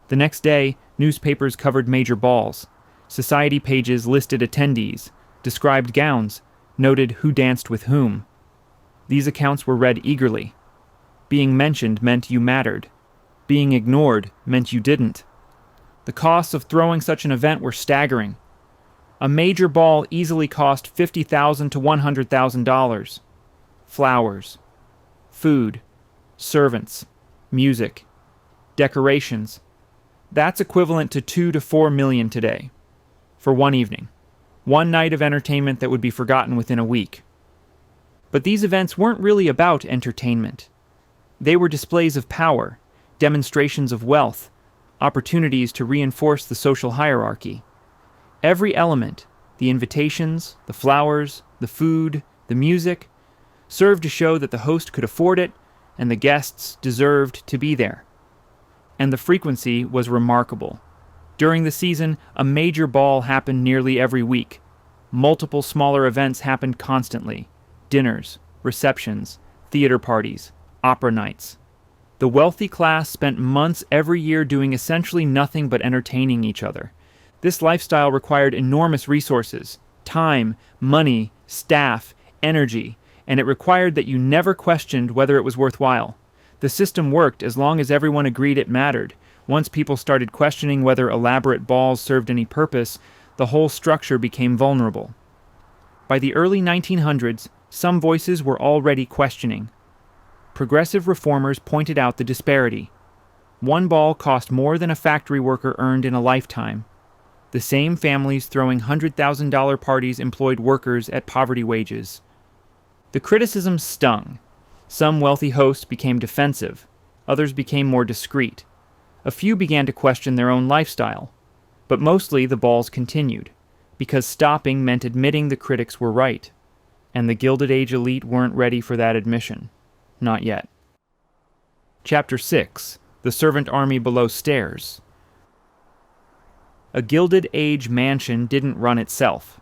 The next day, newspapers covered major balls. Society pages listed attendees, described gowns, noted who danced with whom. These accounts were read eagerly. Being mentioned meant you mattered. Being ignored meant you didn't. The costs of throwing such an event were staggering. A major ball easily cost $50,000 to $100,000. Flowers, food, servants, music, decorations. That's equivalent to $2 to $4 million today. For one evening. One night of entertainment that would be forgotten within a week. But these events weren't really about entertainment. They were displays of power, demonstrations of wealth, opportunities to reinforce the social hierarchy. Every element, the invitations, the flowers, the food, the music, served to show that the host could afford it and the guests deserved to be there. And the frequency was remarkable. During the season, a major ball happened nearly every week. Multiple smaller events happened constantly. Dinners, receptions, theater parties, opera nights. The wealthy class spent months every year doing essentially nothing but entertaining each other. This lifestyle required enormous resources, time, money, staff, energy, and it required that you never questioned whether it was worthwhile. The system worked as long as everyone agreed it mattered. Once people started questioning whether elaborate balls served any purpose, the whole structure became vulnerable. By the early 1900s, some voices were already questioning. Progressive reformers pointed out the disparity. One ball cost more than a factory worker earned in a lifetime. The same families throwing $100,000 parties employed workers at poverty wages. The criticism stung. Some wealthy hosts became defensive. Others became more discreet. A few began to question their own lifestyle. But mostly the balls continued, because stopping meant admitting the critics were right. And the Gilded Age elite weren't ready for that admission. Not yet. Chapter 6. The Servant Army Below Stairs. A Gilded Age mansion didn't run itself.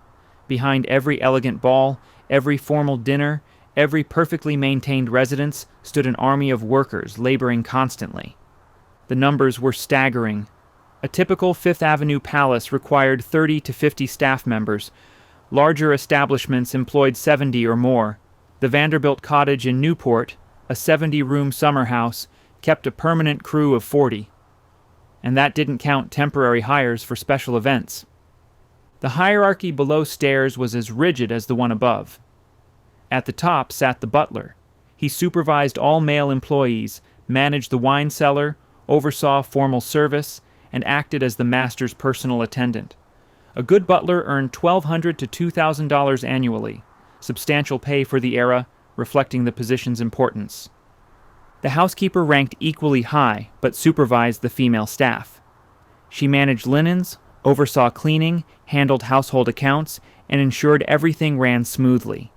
Behind every elegant ball, every formal dinner, every perfectly maintained residence stood an army of workers laboring constantly. The numbers were staggering. A typical Fifth Avenue palace required 30 to 50 staff members. Larger establishments employed 70 or more. The Vanderbilt Cottage in Newport, a 70-room summer house, kept a permanent crew of 40. And that didn't count temporary hires for special events. The hierarchy below stairs was as rigid as the one above. At the top sat the butler. He supervised all male employees, managed the wine cellar, oversaw formal service, and acted as the master's personal attendant. A good butler earned $1,200 to $2,000 annually, substantial pay for the era, reflecting the position's importance. The housekeeper ranked equally high, but supervised the female staff. She managed linens, oversaw cleaning, handled household accounts, and ensured everything ran smoothly.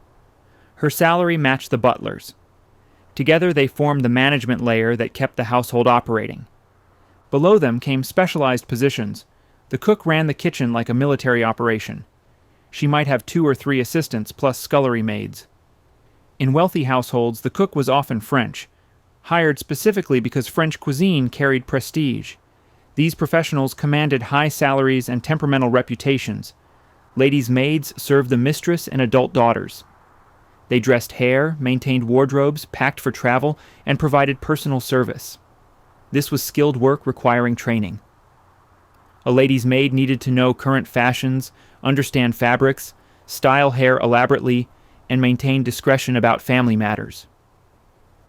Her salary matched the butler's. Together they formed the management layer that kept the household operating. Below them came specialized positions. The cook ran the kitchen like a military operation. She might have 2 or 3 assistants plus scullery maids. In wealthy households, the cook was often French, hired specifically because French cuisine carried prestige. These professionals commanded high salaries and temperamental reputations. Ladies' maids served the mistress and adult daughters. They dressed hair, maintained wardrobes, packed for travel, and provided personal service. This was skilled work requiring training. A lady's maid needed to know current fashions, understand fabrics, style hair elaborately, and maintain discretion about family matters.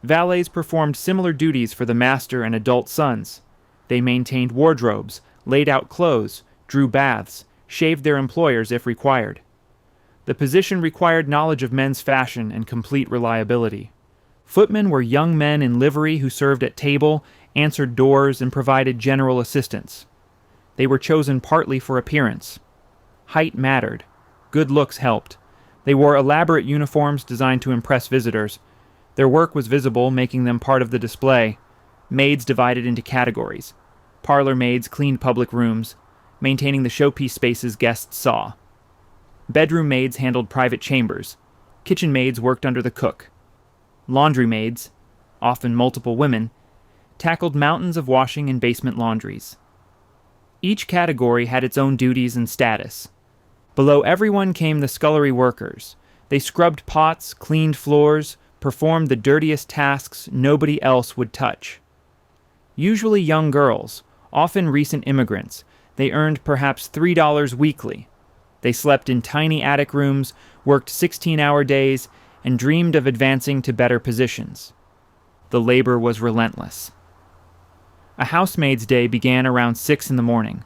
Valets performed similar duties for the master and adult sons. They maintained wardrobes, laid out clothes, drew baths, shaved their employers if required. The position required knowledge of men's fashion and complete reliability. Footmen were young men in livery who served at table, answered doors, and provided general assistance. They were chosen partly for appearance. Height mattered. Good looks helped. They wore elaborate uniforms designed to impress visitors. Their work was visible, making them part of the display. Maids divided into categories. Parlor maids cleaned public rooms, maintaining the showpiece spaces guests saw. Bedroom maids handled private chambers. Kitchen maids worked under the cook. Laundry maids, often multiple women, tackled mountains of washing and basement laundries. Each category had its own duties and status. Below everyone came the scullery workers. They scrubbed pots, cleaned floors, performed the dirtiest tasks nobody else would touch. Usually young girls, often recent immigrants, they earned perhaps $3 weekly. They slept in tiny attic rooms, worked 16-hour days, and dreamed of advancing to better positions. The labor was relentless. A housemaid's day began around 6 in the morning.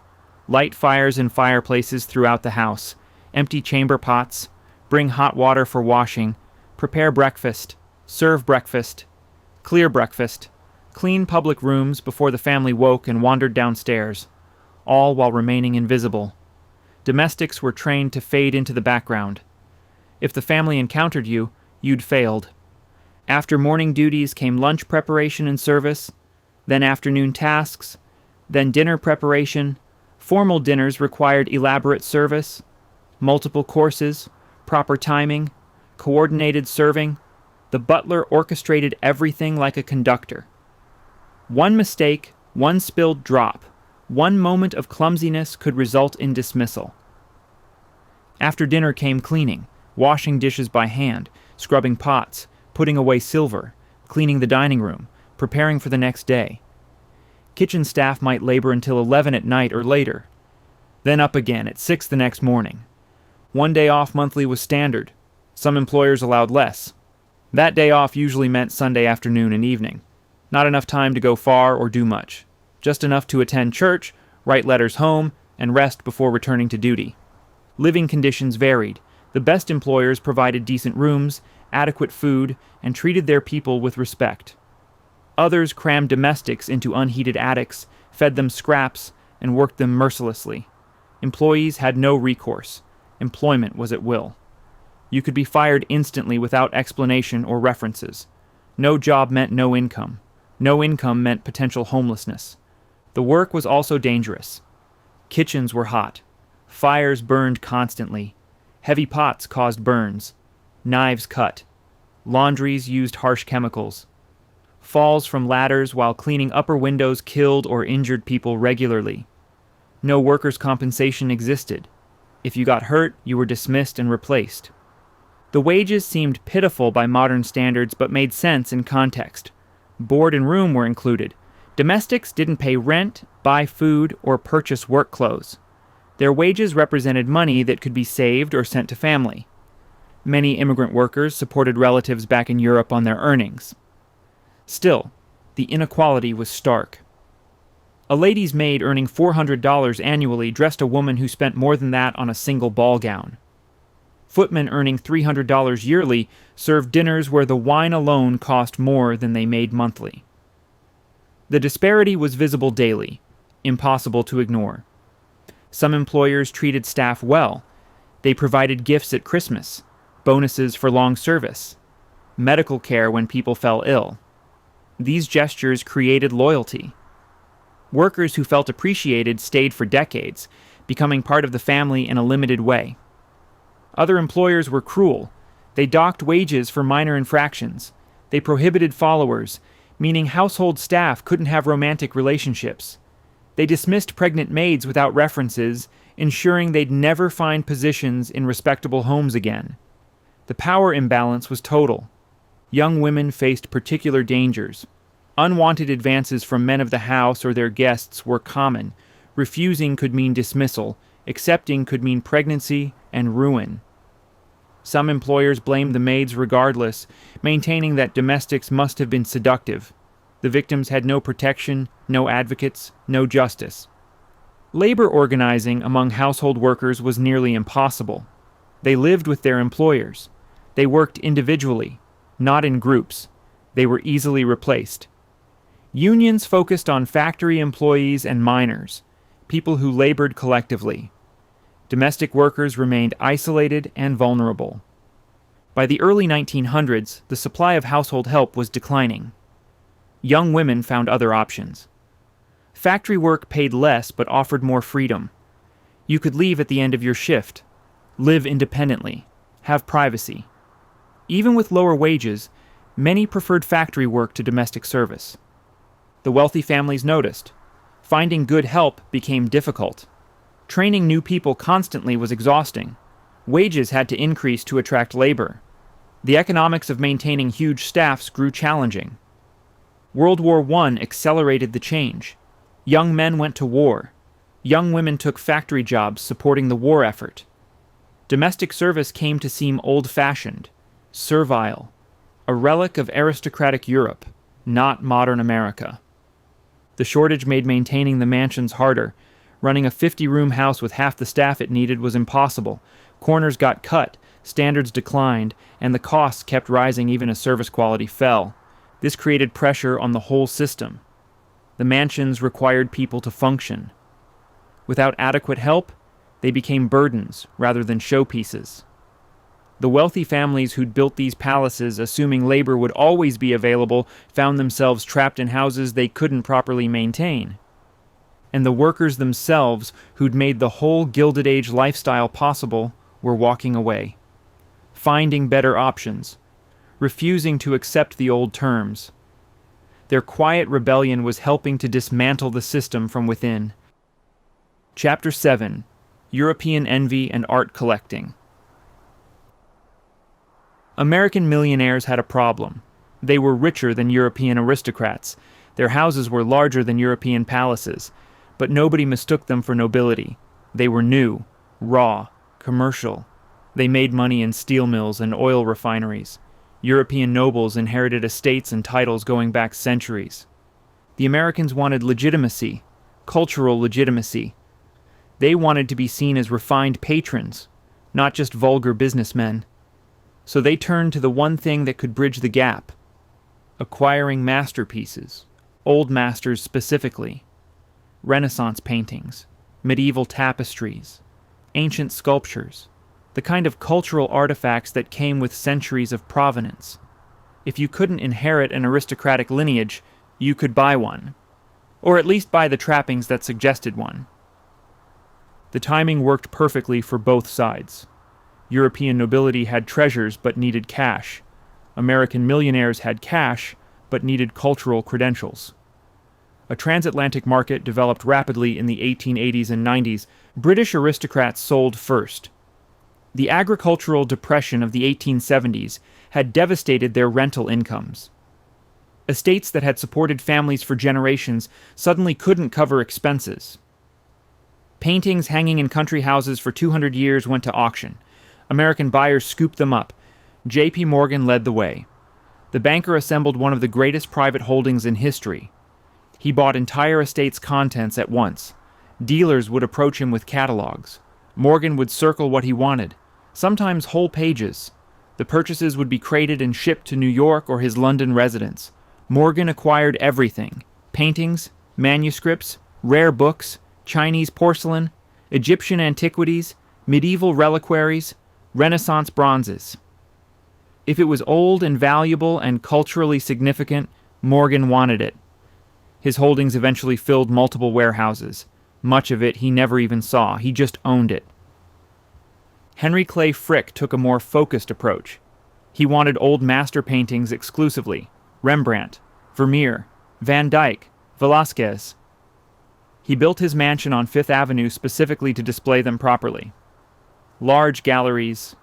Light fires in fireplaces throughout the house, empty chamber pots, bring hot water for washing, prepare breakfast, serve breakfast, clear breakfast, clean public rooms before the family woke and wandered downstairs, all while remaining invisible. Domestics were trained to fade into the background. If the family encountered you, you'd failed. After morning duties came lunch preparation and service, then afternoon tasks, then dinner preparation. Formal dinners required elaborate service, multiple courses, proper timing, coordinated serving. The butler orchestrated everything like a conductor. One mistake, one spilled drop, one moment of clumsiness could result in dismissal. After dinner came cleaning, washing dishes by hand, scrubbing pots, putting away silver, cleaning the dining room, preparing for the next day. Kitchen staff might labor until 11 at night or later, then up again at 6 the next morning. One day off monthly was standard. Some employers allowed less. That day off usually meant Sunday afternoon and evening. Not enough time to go far or do much. Just enough to attend church, write letters home, and rest before returning to duty. Living conditions varied. The best employers provided decent rooms, adequate food, and treated their people with respect. Others crammed domestics into unheated attics, fed them scraps, and worked them mercilessly. Employees had no recourse. Employment was at will. You could be fired instantly without explanation or references. No job meant no income. No income meant potential homelessness. The work was also dangerous. Kitchens were hot. Fires burned constantly. Heavy pots caused burns. Knives cut. Laundries used harsh chemicals. Falls from ladders while cleaning upper windows killed or injured people regularly. No workers' compensation existed. If you got hurt, you were dismissed and replaced. The wages seemed pitiful by modern standards but made sense in context. Board and room were included. Domestics didn't pay rent, buy food, or purchase work clothes. Their wages represented money that could be saved or sent to family. Many immigrant workers supported relatives back in Europe on their earnings. Still, the inequality was stark. A lady's maid earning $400 annually dressed a woman who spent more than that on a single ball gown. Footmen earning $300 yearly served dinners where the wine alone cost more than they made monthly. The disparity was visible daily, impossible to ignore. Some employers treated staff well. They provided gifts at Christmas, bonuses for long service, medical care when people fell ill. These gestures created loyalty. Workers who felt appreciated stayed for decades, becoming part of the family in a limited way. Other employers were cruel. They docked wages for minor infractions. They prohibited followers, meaning household staff couldn't have romantic relationships. They dismissed pregnant maids without references, ensuring they'd never find positions in respectable homes again. The power imbalance was total. Young women faced particular dangers. Unwanted advances from men of the house or their guests were common. Refusing could mean dismissal. Accepting could mean pregnancy and ruin. Some employers blamed the maids regardless, maintaining that domestics must have been seductive. The victims had no protection, no advocates, no justice. Labor organizing among household workers was nearly impossible. They lived with their employers. They worked individually, not in groups. They were easily replaced. Unions focused on factory employees and miners, people who labored collectively. Domestic workers remained isolated and vulnerable. By the early 1900s, the supply of household help was declining. Young women found other options. Factory work paid less but offered more freedom. You could leave at the end of your shift, live independently, have privacy. Even with lower wages, many preferred factory work to domestic service. The wealthy families noticed. Finding good help became difficult. Training new people constantly was exhausting. Wages had to increase to attract labor. The economics of maintaining huge staffs grew challenging. World War I accelerated the change. Young men went to war. Young women took factory jobs supporting the war effort. Domestic service came to seem old-fashioned, servile, a relic of aristocratic Europe, not modern America. The shortage made maintaining the mansions harder. Running a 50-room house with half the staff it needed was impossible. Corners got cut, standards declined, and the costs kept rising even as service quality fell. This created pressure on the whole system. The mansions required people to function. Without adequate help, they became burdens rather than showpieces. The wealthy families who'd built these palaces, assuming labor would always be available, found themselves trapped in houses they couldn't properly maintain. And the workers themselves, who'd made the whole Gilded Age lifestyle possible, were walking away, finding better options, refusing to accept the old terms. Their quiet rebellion was helping to dismantle the system from within. Chapter 7: European Envy and Art Collecting. American millionaires had a problem. They were richer than European aristocrats. Their houses were larger than European palaces, but nobody mistook them for nobility. They were new, raw, commercial. They made money in steel mills and oil refineries. European nobles inherited estates and titles going back centuries. The Americans wanted legitimacy, cultural legitimacy. They wanted to be seen as refined patrons, not just vulgar businessmen. So they turned to the one thing that could bridge the gap: acquiring masterpieces, old masters specifically, Renaissance paintings, medieval tapestries, ancient sculptures, the kind of cultural artifacts that came with centuries of provenance. If you couldn't inherit an aristocratic lineage, you could buy one, or at least buy the trappings that suggested one. The timing worked perfectly for both sides. European nobility had treasures but needed cash. American millionaires had cash but needed cultural credentials. A transatlantic market developed rapidly in the 1880s and 90s. British aristocrats sold first. The agricultural depression of the 1870s had devastated their rental incomes. Estates that had supported families for generations suddenly couldn't cover expenses. Paintings hanging in country houses for 200 years went to auction. American buyers scooped them up. J.P. Morgan led the way. The banker assembled one of the greatest private holdings in history. He bought entire estates' contents at once. Dealers would approach him with catalogs. Morgan would circle what he wanted, sometimes whole pages. The purchases would be crated and shipped to New York or his London residence. Morgan acquired everything: paintings, manuscripts, rare books, Chinese porcelain, Egyptian antiquities, medieval reliquaries, Renaissance bronzes. If it was old and valuable and culturally significant, Morgan wanted it. His holdings eventually filled multiple warehouses. Much of it he never even saw, he just owned it. Henry Clay Frick took a more focused approach. He wanted old master paintings exclusively: Rembrandt, Vermeer, Van Dyck, Velázquez. He built his mansion on Fifth Avenue specifically to display them properly. Large galleries,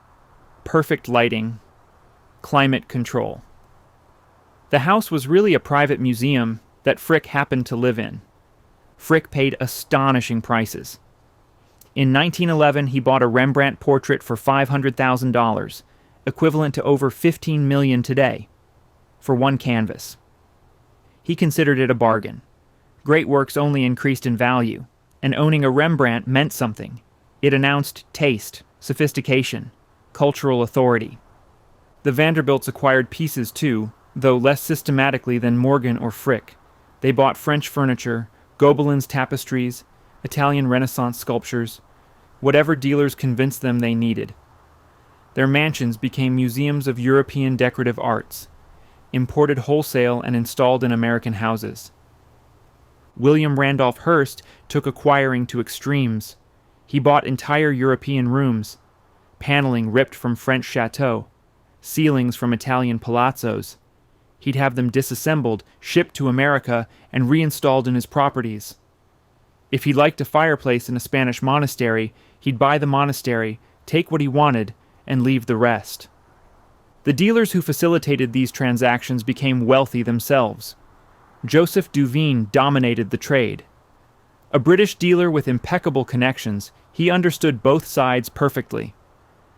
perfect lighting, climate control. The house was really a private museum that Frick happened to live in. Frick paid astonishing prices. In 1911, he bought a Rembrandt portrait for $500,000, equivalent to over $15 million today, for one canvas. He considered it a bargain. Great works only increased in value, and owning a Rembrandt meant something. It announced taste, sophistication, cultural authority. The Vanderbilts acquired pieces too, though less systematically than Morgan or Frick. They bought French furniture, Gobelin's tapestries, Italian Renaissance sculptures, whatever dealers convinced them they needed. Their mansions became museums of European decorative arts, imported wholesale and installed in American houses. William Randolph Hearst took acquiring to extremes. He bought entire European rooms, paneling ripped from French chateaux, ceilings from Italian palazzos. He'd have them disassembled, shipped to America, and reinstalled in his properties. If he liked a fireplace in a Spanish monastery, he'd buy the monastery, take what he wanted, and leave the rest. The dealers who facilitated these transactions became wealthy themselves. Joseph Duveen dominated the trade. A British dealer with impeccable connections, he understood both sides perfectly.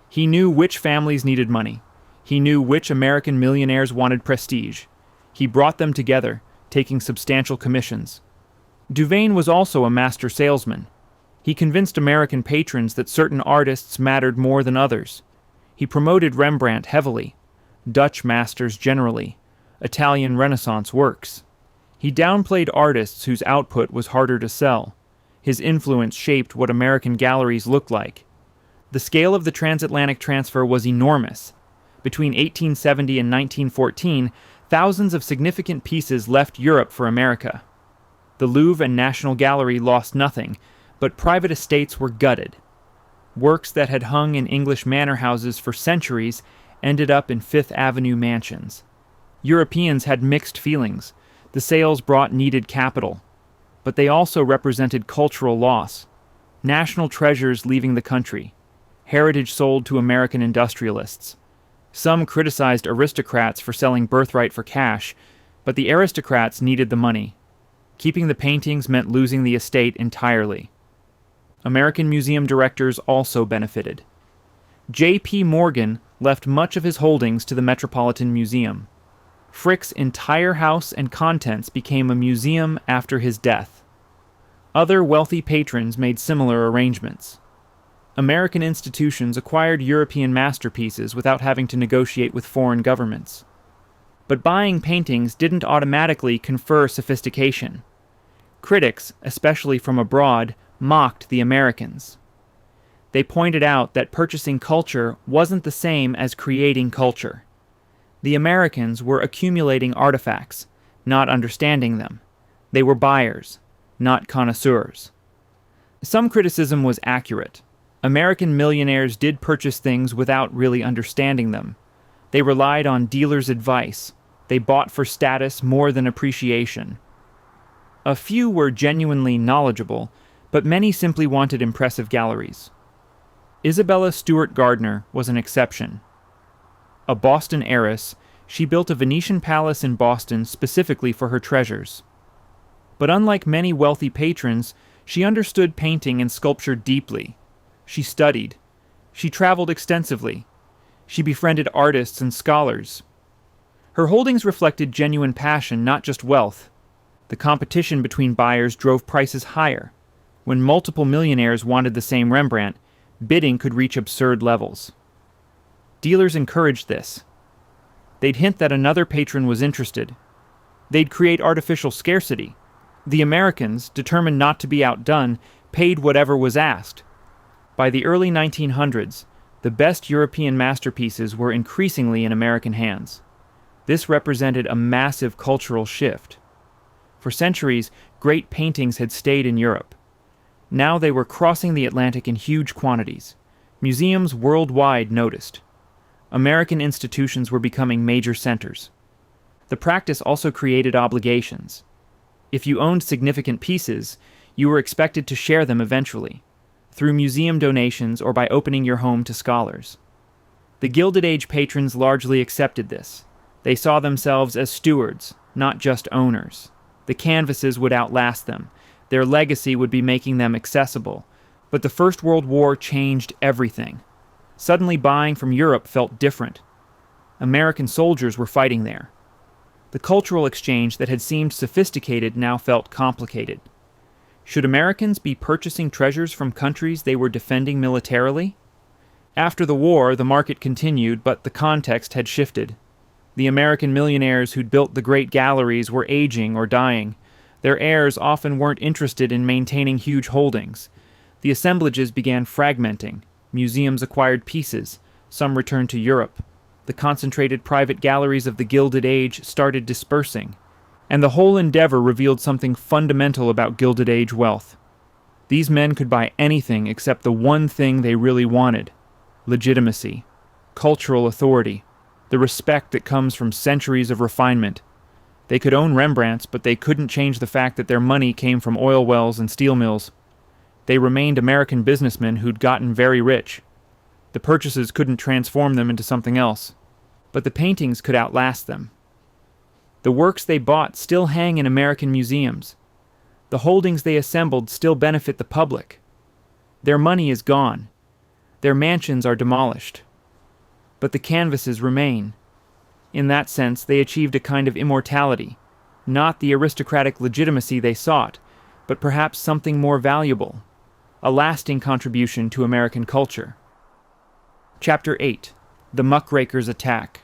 He knew which families needed money. He knew which American millionaires wanted prestige. He brought them together, taking substantial commissions. Duveen was also a master salesman. He convinced American patrons that certain artists mattered more than others. He promoted Rembrandt heavily, Dutch masters generally, Italian Renaissance works. He downplayed artists whose output was harder to sell. His influence shaped what American galleries looked like. The scale of the transatlantic transfer was enormous. Between 1870 and 1914, thousands of significant pieces left Europe for America. The Louvre and National Gallery lost nothing, but private estates were gutted. Works that had hung in English manor houses for centuries ended up in Fifth Avenue mansions. Europeans had mixed feelings. The sales brought needed capital, but they also represented cultural loss. National treasures leaving the country. Heritage sold to American industrialists. Some criticized aristocrats for selling birthright for cash, but the aristocrats needed the money. Keeping the paintings meant losing the estate entirely. American museum directors also benefited. J.P. Morgan left much of his holdings to the Metropolitan Museum. Frick's entire house and contents became a museum after his death. Other wealthy patrons made similar arrangements. American institutions acquired European masterpieces without having to negotiate with foreign governments. But buying paintings didn't automatically confer sophistication. Critics, especially from abroad, mocked the Americans. They pointed out that purchasing culture wasn't the same as creating culture. The Americans were accumulating artifacts, not understanding them. They were buyers, not connoisseurs. Some criticism was accurate. American millionaires did purchase things without really understanding them. They relied on dealers' advice. They bought for status more than appreciation. A few were genuinely knowledgeable, but many simply wanted impressive galleries. Isabella Stewart Gardner was an exception. A Boston heiress, she built a Venetian palace in Boston specifically for her treasures. But unlike many wealthy patrons, she understood painting and sculpture deeply. She studied. She traveled extensively. She befriended artists and scholars. Her holdings reflected genuine passion, not just wealth. The competition between buyers drove prices higher. When multiple millionaires wanted the same Rembrandt, bidding could reach absurd levels. Dealers encouraged this. They'd hint that another patron was interested. They'd create artificial scarcity. The Americans, determined not to be outdone, paid whatever was asked. By the early 1900s, the best European masterpieces were increasingly in American hands. This represented a massive cultural shift. For centuries, great paintings had stayed in Europe. Now they were crossing the Atlantic in huge quantities. Museums worldwide noticed. American institutions were becoming major centers. The practice also created obligations. If you owned significant pieces, you were expected to share them eventually, through museum donations or by opening your home to scholars. The Gilded Age patrons largely accepted this. They saw themselves as stewards, not just owners. The canvases would outlast them. Their legacy would be making them accessible. But the First World War changed everything. Suddenly buying from Europe felt different. American soldiers were fighting there. The cultural exchange that had seemed sophisticated now felt complicated. Should Americans be purchasing treasures from countries they were defending militarily? After the war, the market continued, but the context had shifted. The American millionaires who'd built the great galleries were aging or dying. Their heirs often weren't interested in maintaining huge holdings. The assemblages began fragmenting. Museums acquired pieces. Some returned to Europe. The concentrated private galleries of the Gilded Age started dispersing. And the whole endeavor revealed something fundamental about Gilded Age wealth. These men could buy anything except the one thing they really wanted: legitimacy, cultural authority, the respect that comes from centuries of refinement. They could own Rembrandts, but they couldn't change the fact that their money came from oil wells and steel mills. They remained American businessmen who'd gotten very rich. The purchases couldn't transform them into something else, but the paintings could outlast them. The works they bought still hang in American museums. The holdings they assembled still benefit the public. Their money is gone. Their mansions are demolished. But the canvases remain. In that sense, they achieved a kind of immortality, not the aristocratic legitimacy they sought, but perhaps something more valuable, a lasting contribution to American culture. Chapter 8: The Muckrakers' Attack.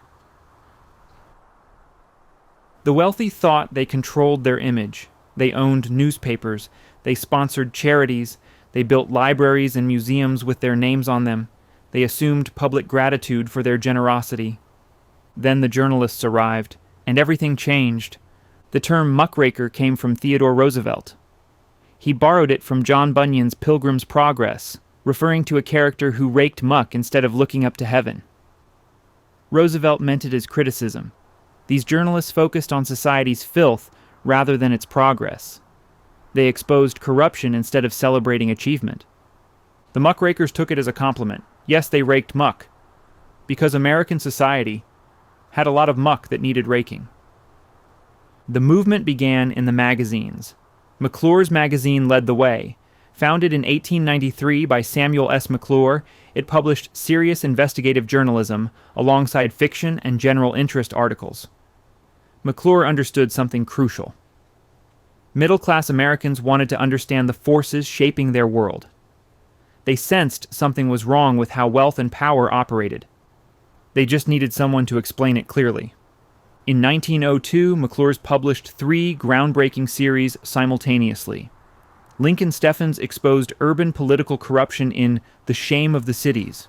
The wealthy thought they controlled their image. They owned newspapers, they sponsored charities, they built libraries and museums with their names on them. They assumed public gratitude for their generosity. Then the journalists arrived, and everything changed. The term muckraker came from Theodore Roosevelt. He borrowed it from John Bunyan's Pilgrim's Progress, referring to a character who raked muck instead of looking up to heaven. Roosevelt meant it as criticism. These journalists focused on society's filth rather than its progress. They exposed corruption instead of celebrating achievement. The muckrakers took it as a compliment. Yes, they raked muck, because American society had a lot of muck that needed raking. The movement began in the magazines. McClure's magazine led the way. Founded in 1893 by Samuel S. McClure, it published serious investigative journalism alongside fiction and general interest articles. McClure understood something crucial. Middle-class Americans wanted to understand the forces shaping their world. They sensed something was wrong with how wealth and power operated. They just needed someone to explain it clearly. In 1902, McClure's published 3 groundbreaking series simultaneously. Lincoln Steffens exposed urban political corruption in The Shame of the Cities.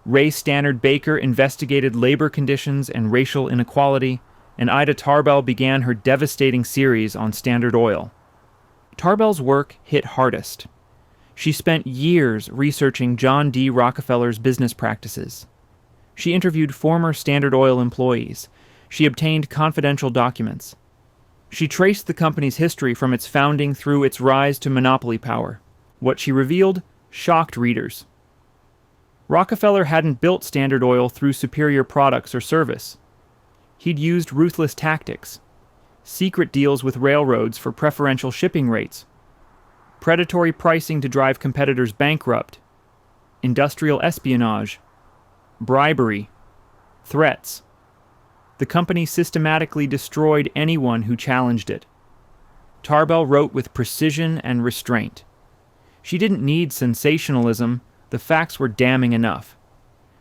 Ray Stannard Baker investigated labor conditions and racial inequality, and Ida Tarbell began her devastating series on Standard Oil. Tarbell's work hit hardest. She spent years researching John D. Rockefeller's business practices. She interviewed former Standard Oil employees. She obtained confidential documents. She traced the company's history from its founding through its rise to monopoly power. What she revealed shocked readers. Rockefeller hadn't built Standard Oil through superior products or service. He'd used ruthless tactics, secret deals with railroads for preferential shipping rates, predatory pricing to drive competitors bankrupt, industrial espionage, bribery, threats. The company systematically destroyed anyone who challenged it. Tarbell wrote with precision and restraint. She didn't need sensationalism, the facts were damning enough.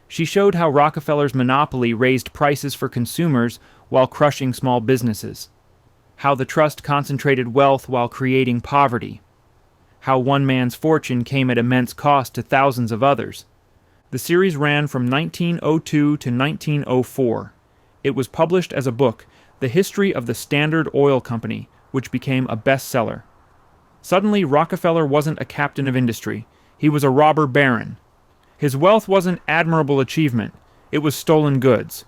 She showed how Rockefeller's monopoly raised prices for consumers while crushing small businesses, how the trust concentrated wealth while creating poverty, how one man's fortune came at immense cost to thousands of others. The series ran from 1902 to 1904. It was published as a book, The History of the Standard Oil Company, which became a bestseller. Suddenly, Rockefeller wasn't a captain of industry. He was a robber baron. His wealth wasn't admirable achievement. It was stolen goods.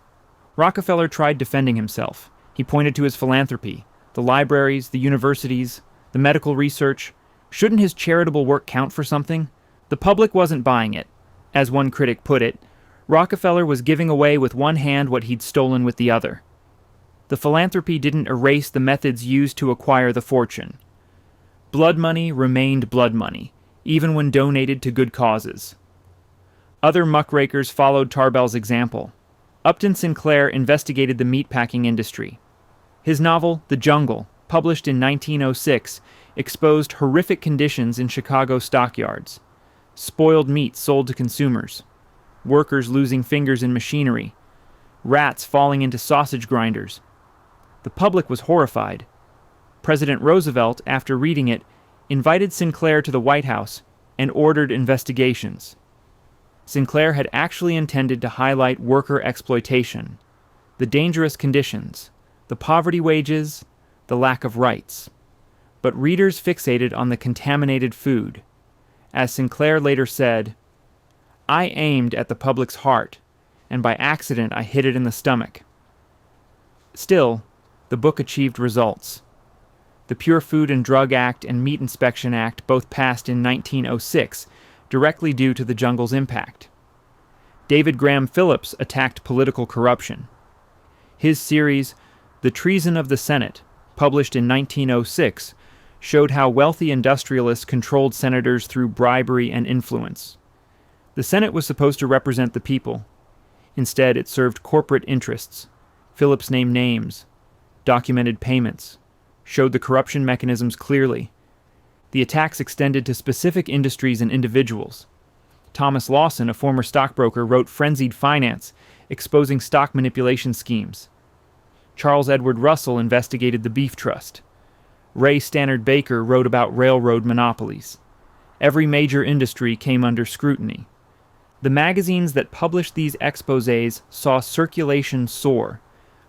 Rockefeller tried defending himself. He pointed to his philanthropy, the libraries, the universities, the medical research. Shouldn't his charitable work count for something? The public wasn't buying it. As one critic put it, Rockefeller was giving away with one hand what he'd stolen with the other. The philanthropy didn't erase the methods used to acquire the fortune. Blood money remained blood money, even when donated to good causes. Other muckrakers followed Tarbell's example. Upton Sinclair investigated the meatpacking industry. His novel, The Jungle, published in 1906, exposed horrific conditions in Chicago stockyards. Spoiled meat sold to consumers. Workers losing fingers in machinery. Rats falling into sausage grinders. The public was horrified. President Roosevelt, after reading it, invited Sinclair to the White House and ordered investigations. Sinclair had actually intended to highlight worker exploitation, the dangerous conditions, the poverty wages, the lack of rights. But readers fixated on the contaminated food. As Sinclair later said, "I aimed at the public's heart, and by accident I hit it in the stomach." Still, the book achieved results. The Pure Food and Drug Act and Meat Inspection Act both passed in 1906, directly due to the jungle's impact. David Graham Phillips attacked political corruption. His series, The Treason of the Senate, published in 1906, showed how wealthy industrialists controlled senators through bribery and influence. The Senate was supposed to represent the people. Instead, it served corporate interests. Phillips named names, documented payments, showed the corruption mechanisms clearly. The attacks extended to specific industries and individuals. Thomas Lawson, a former stockbroker, wrote Frenzied Finance, exposing stock manipulation schemes. Charles Edward Russell investigated the Beef Trust. Ray Stannard Baker wrote about railroad monopolies. Every major industry came under scrutiny. The magazines that published these exposés saw circulation soar.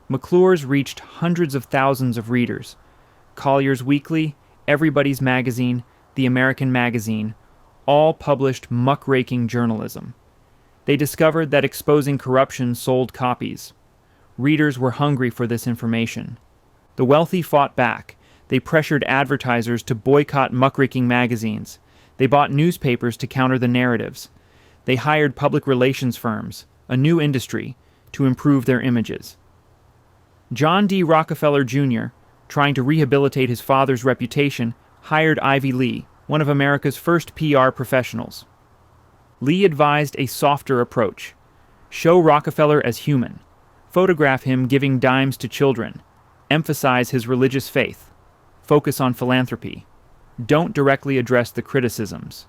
McClure's reached hundreds of thousands of readers. Collier's Weekly, Everybody's Magazine, The American Magazine, all published muckraking journalism. They discovered that exposing corruption sold copies. Readers were hungry for this information. The wealthy fought back. They pressured advertisers to boycott muckraking magazines. They bought newspapers to counter the narratives. They hired public relations firms, a new industry, to improve their images. John D. Rockefeller Jr., trying to rehabilitate his father's reputation, hired Ivy Lee, one of America's first PR professionals. Lee advised a softer approach. Show Rockefeller as human. Photograph him giving dimes to children. Emphasize his religious faith. Focus on philanthropy. Don't directly address the criticisms.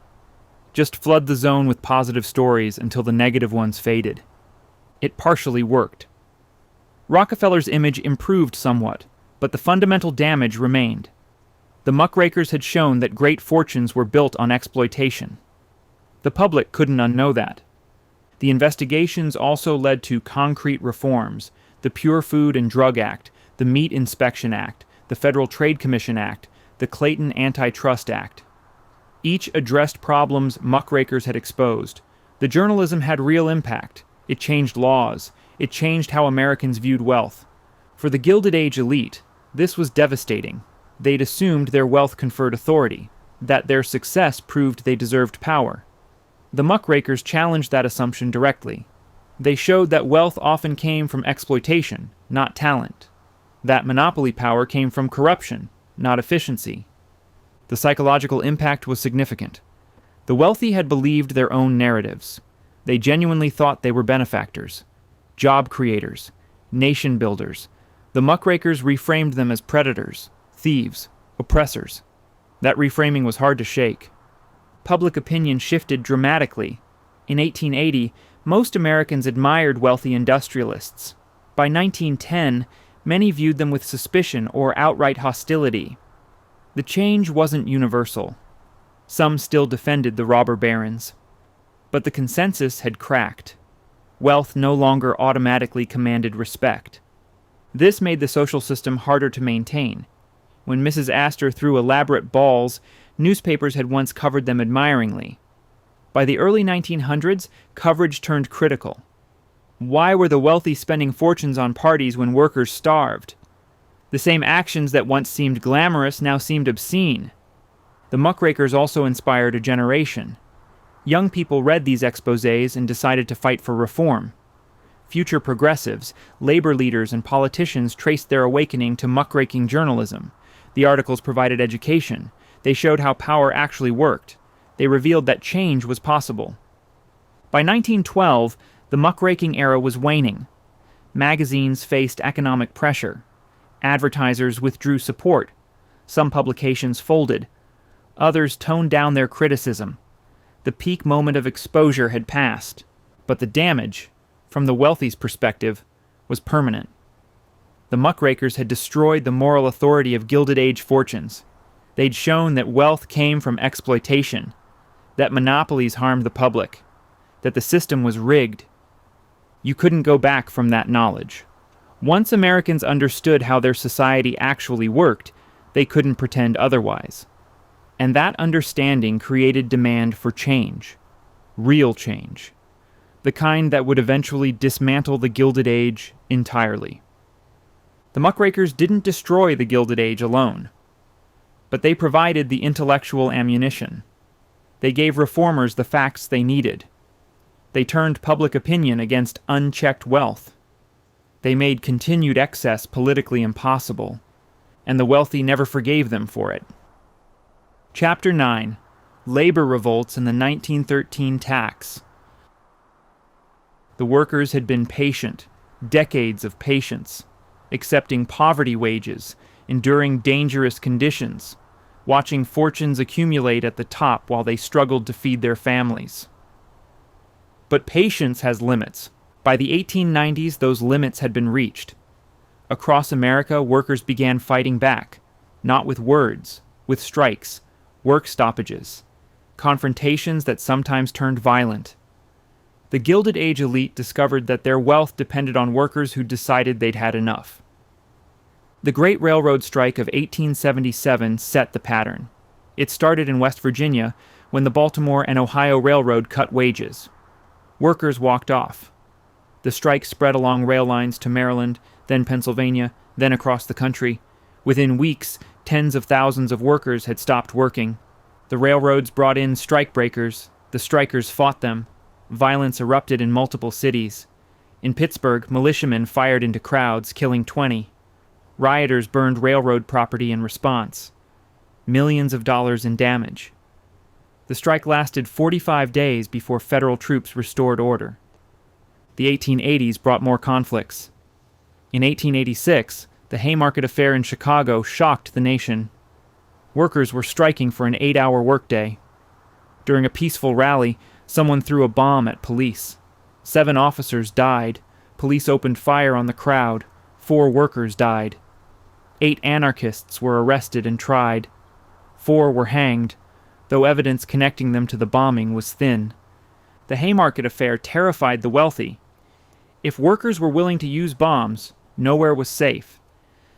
Just flood the zone with positive stories until the negative ones faded. It partially worked. Rockefeller's image improved somewhat, but the fundamental damage remained. The muckrakers had shown that great fortunes were built on exploitation. The public couldn't unknow that. The investigations also led to concrete reforms: the Pure Food and Drug Act, the Meat Inspection Act, the Federal Trade Commission Act, the Clayton Antitrust Act. Each addressed problems muckrakers had exposed. The journalism had real impact. It changed laws. It changed how Americans viewed wealth. For the Gilded Age elite, this was devastating. They'd assumed their wealth conferred authority, that their success proved they deserved power. The muckrakers challenged that assumption directly. They showed that wealth often came from exploitation, not talent. That monopoly power came from corruption, not efficiency. The psychological impact was significant. The wealthy had believed their own narratives. They genuinely thought they were benefactors, job creators, nation builders. The muckrakers reframed them as predators, thieves, oppressors. That reframing was hard to shake. Public opinion shifted dramatically. In 1880, most Americans admired wealthy industrialists. By 1910, many viewed them with suspicion or outright hostility. The change wasn't universal. Some still defended the robber barons. But the consensus had cracked. Wealth no longer automatically commanded respect. This made the social system harder to maintain. When Mrs. Aster threw elaborate balls, newspapers had once covered them admiringly. By the early 1900s, coverage turned critical. Why were the wealthy spending fortunes on parties when workers starved? The same actions that once seemed glamorous now seemed obscene. The muckrakers also inspired a generation. Young people read these exposés and decided to fight for reform. Future progressives, labor leaders, and politicians traced their awakening to muckraking journalism. The articles provided education. They showed how power actually worked. They revealed that change was possible. By 1912, the muckraking era was waning. Magazines faced economic pressure. Advertisers withdrew support. Some publications folded. Others toned down their criticism. The peak moment of exposure had passed, but the damage, from the wealthy's perspective, was permanent. The muckrakers had destroyed the moral authority of Gilded Age fortunes. They'd shown that wealth came from exploitation, that monopolies harmed the public, that the system was rigged. You couldn't go back from that knowledge. Once Americans understood how their society actually worked, they couldn't pretend otherwise. And that understanding created demand for change. Real change. The kind that would eventually dismantle the Gilded Age entirely. The muckrakers didn't destroy the Gilded Age alone, but they provided the intellectual ammunition. They gave reformers the facts they needed. They turned public opinion against unchecked wealth. They made continued excess politically impossible, and the wealthy never forgave them for it. Chapter 9. Labor Revolts in the 1913 Tax. The workers had been patient, decades of patience, accepting poverty wages, enduring dangerous conditions, watching fortunes accumulate at the top while they struggled to feed their families. But patience has limits. By the 1890s, those limits had been reached. Across America, workers began fighting back, not with words, with strikes, work stoppages, confrontations that sometimes turned violent. The Gilded Age elite discovered that their wealth depended on workers who decided they'd had enough. The Great Railroad Strike of 1877 set the pattern. It started in West Virginia when the Baltimore and Ohio Railroad cut wages. Workers walked off. The strike spread along rail lines to Maryland, then Pennsylvania, then across the country. Within weeks, tens of thousands of workers had stopped working. The railroads brought in strikebreakers. The strikers fought them. Violence erupted in multiple cities. In Pittsburgh, militiamen fired into crowds, killing 20. Rioters burned railroad property in response. Millions of dollars in damage. The strike lasted 45 days before federal troops restored order. The 1880s brought more conflicts. In 1886, the Haymarket Affair in Chicago shocked the nation. Workers were striking for an 8-hour workday. During a peaceful rally, someone threw a bomb at police. 7 officers died. Police opened fire on the crowd. 4 workers died. 8 anarchists were arrested and tried. 4 were hanged, though evidence connecting them to the bombing was thin. The Haymarket Affair terrified the wealthy. If workers were willing to use bombs, nowhere was safe.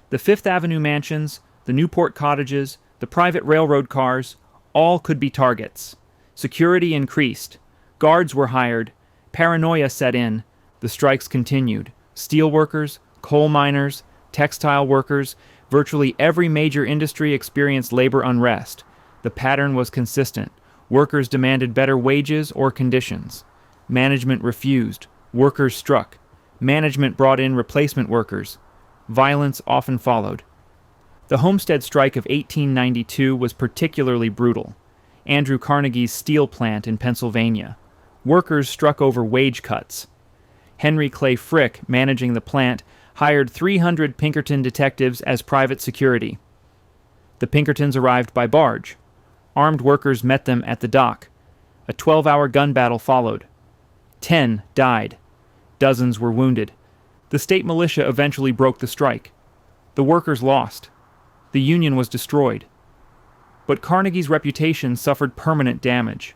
The Fifth Avenue mansions, the Newport cottages, the private railroad cars, all could be targets. Security increased. Guards were hired. Paranoia set in. The strikes continued. Steelworkers, coal miners, textile workers, virtually every major industry experienced labor unrest. The pattern was consistent. Workers demanded better wages or conditions. Management refused. Workers struck. Management brought in replacement workers. Violence often followed. The Homestead Strike of 1892 was particularly brutal. Andrew Carnegie's steel plant in Pennsylvania. Workers struck over wage cuts. Henry Clay Frick, managing the plant, hired 300 Pinkerton detectives as private security. The Pinkertons arrived by barge. Armed workers met them at the dock. A 12-hour gun battle followed. 10 died. Dozens were wounded. The state militia eventually broke the strike. The workers lost. The Union was destroyed. But Carnegie's reputation suffered permanent damage.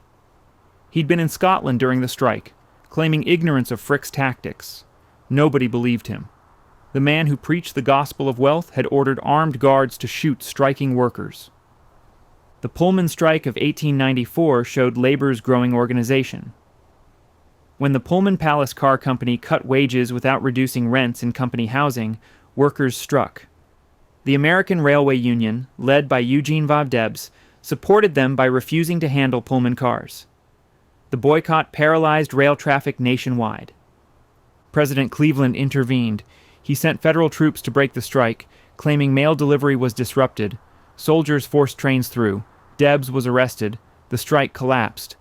He'd been in Scotland during the strike, claiming ignorance of Frick's tactics. Nobody believed him. The man who preached the gospel of wealth had ordered armed guards to shoot striking workers. The Pullman strike of 1894 showed labor's growing organization. When the Pullman Palace Car Company cut wages without reducing rents in company housing, workers struck. The American Railway Union, led by Eugene Valdebs, supported them by refusing to handle Pullman cars. The boycott paralyzed rail traffic nationwide. President Cleveland intervened. He sent federal troops to break the strike, claiming mail delivery was disrupted. Soldiers forced trains through. Debs was arrested. The strike collapsed.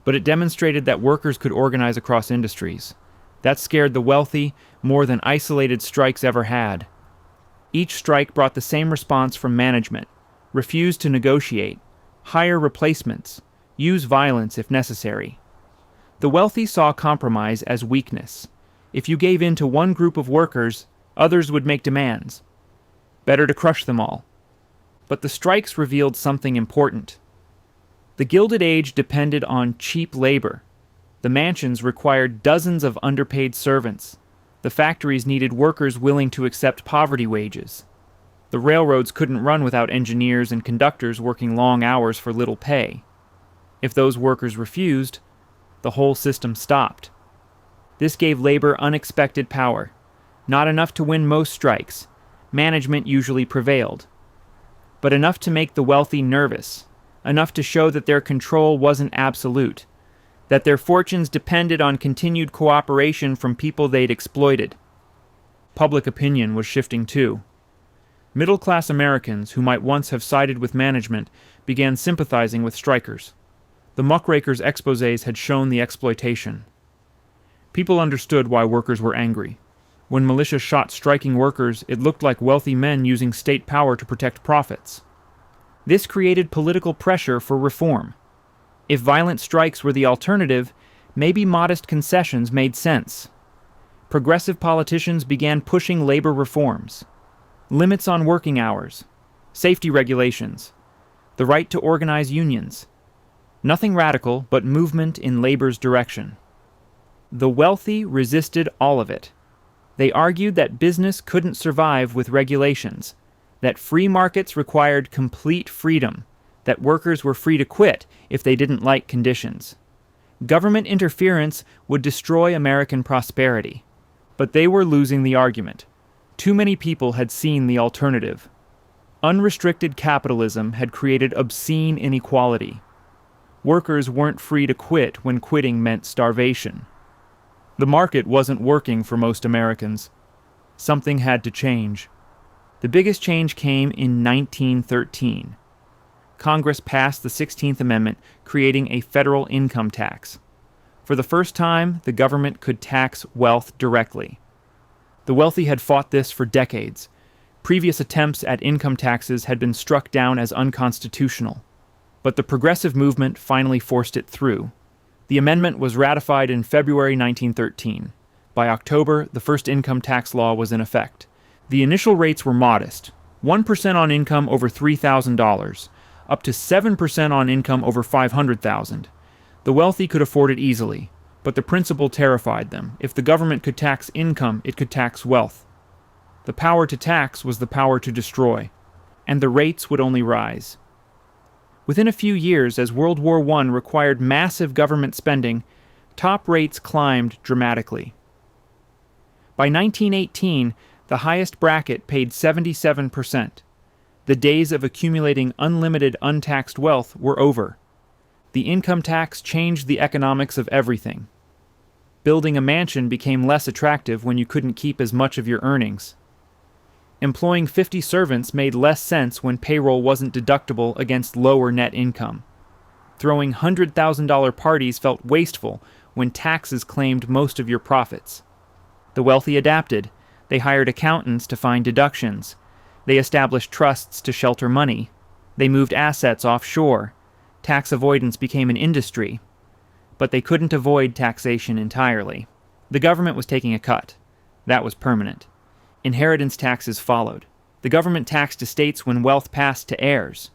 But it demonstrated that workers could organize across industries. That scared the wealthy more than isolated strikes ever had. Each strike brought the same response from management: refuse to negotiate, hire replacements, use violence if necessary. The wealthy saw compromise as weakness. If you gave in to one group of workers, others would make demands. Better to crush them all. But the strikes revealed something important. The Gilded Age depended on cheap labor. The mansions required dozens of underpaid servants. The factories needed workers willing to accept poverty wages. The railroads couldn't run without engineers and conductors working long hours for little pay. If those workers refused, the whole system stopped. This gave labor unexpected power. Not enough to win most strikes. Management usually prevailed. But enough to make the wealthy nervous. Enough to show that their control wasn't absolute. That their fortunes depended on continued cooperation from people they'd exploited. Public opinion was shifting too. Middle-class Americans who might once have sided with management began sympathizing with strikers. The muckrakers' exposés had shown the exploitation. People understood why workers were angry. When militia shot striking workers, it looked like wealthy men using state power to protect profits. This created political pressure for reform. If violent strikes were the alternative, maybe modest concessions made sense. Progressive politicians began pushing labor reforms. Limits on working hours, safety regulations, the right to organize unions. Nothing radical, but movement in labor's direction. The wealthy resisted all of it. They argued that business couldn't survive with regulations, that free markets required complete freedom, that workers were free to quit if they didn't like conditions. Government interference would destroy American prosperity. But they were losing the argument. Too many people had seen the alternative. Unrestricted capitalism had created obscene inequality. Workers weren't free to quit when quitting meant starvation. The market wasn't working for most Americans. Something had to change. The biggest change came in 1913. Congress passed the 16th Amendment, creating a federal income tax. For the first time, the government could tax wealth directly. The wealthy had fought this for decades. Previous attempts at income taxes had been struck down as unconstitutional. But the progressive movement finally forced it through. The amendment was ratified in February 1913. By October, the first income tax law was in effect. The initial rates were modest, 1% on income over $3,000, up to 7% on income over $500,000. The wealthy could afford it easily, but the principle terrified them. If the government could tax income, it could tax wealth. The power to tax was the power to destroy, and the rates would only rise. Within a few years, as World War I required massive government spending, top rates climbed dramatically. By 1918, the highest bracket paid 77%. The days of accumulating unlimited untaxed wealth were over. The income tax changed the economics of everything. Building a mansion became less attractive when you couldn't keep as much of your earnings. Employing 50 servants made less sense when payroll wasn't deductible against lower net income. Throwing $100,000 parties felt wasteful when taxes claimed most of your profits. The wealthy adapted. They hired accountants to find deductions. They established trusts to shelter money. They moved assets offshore. Tax avoidance became an industry. But they couldn't avoid taxation entirely. The government was taking a cut. That was permanent. Inheritance taxes followed. The government taxed estates when wealth passed to heirs.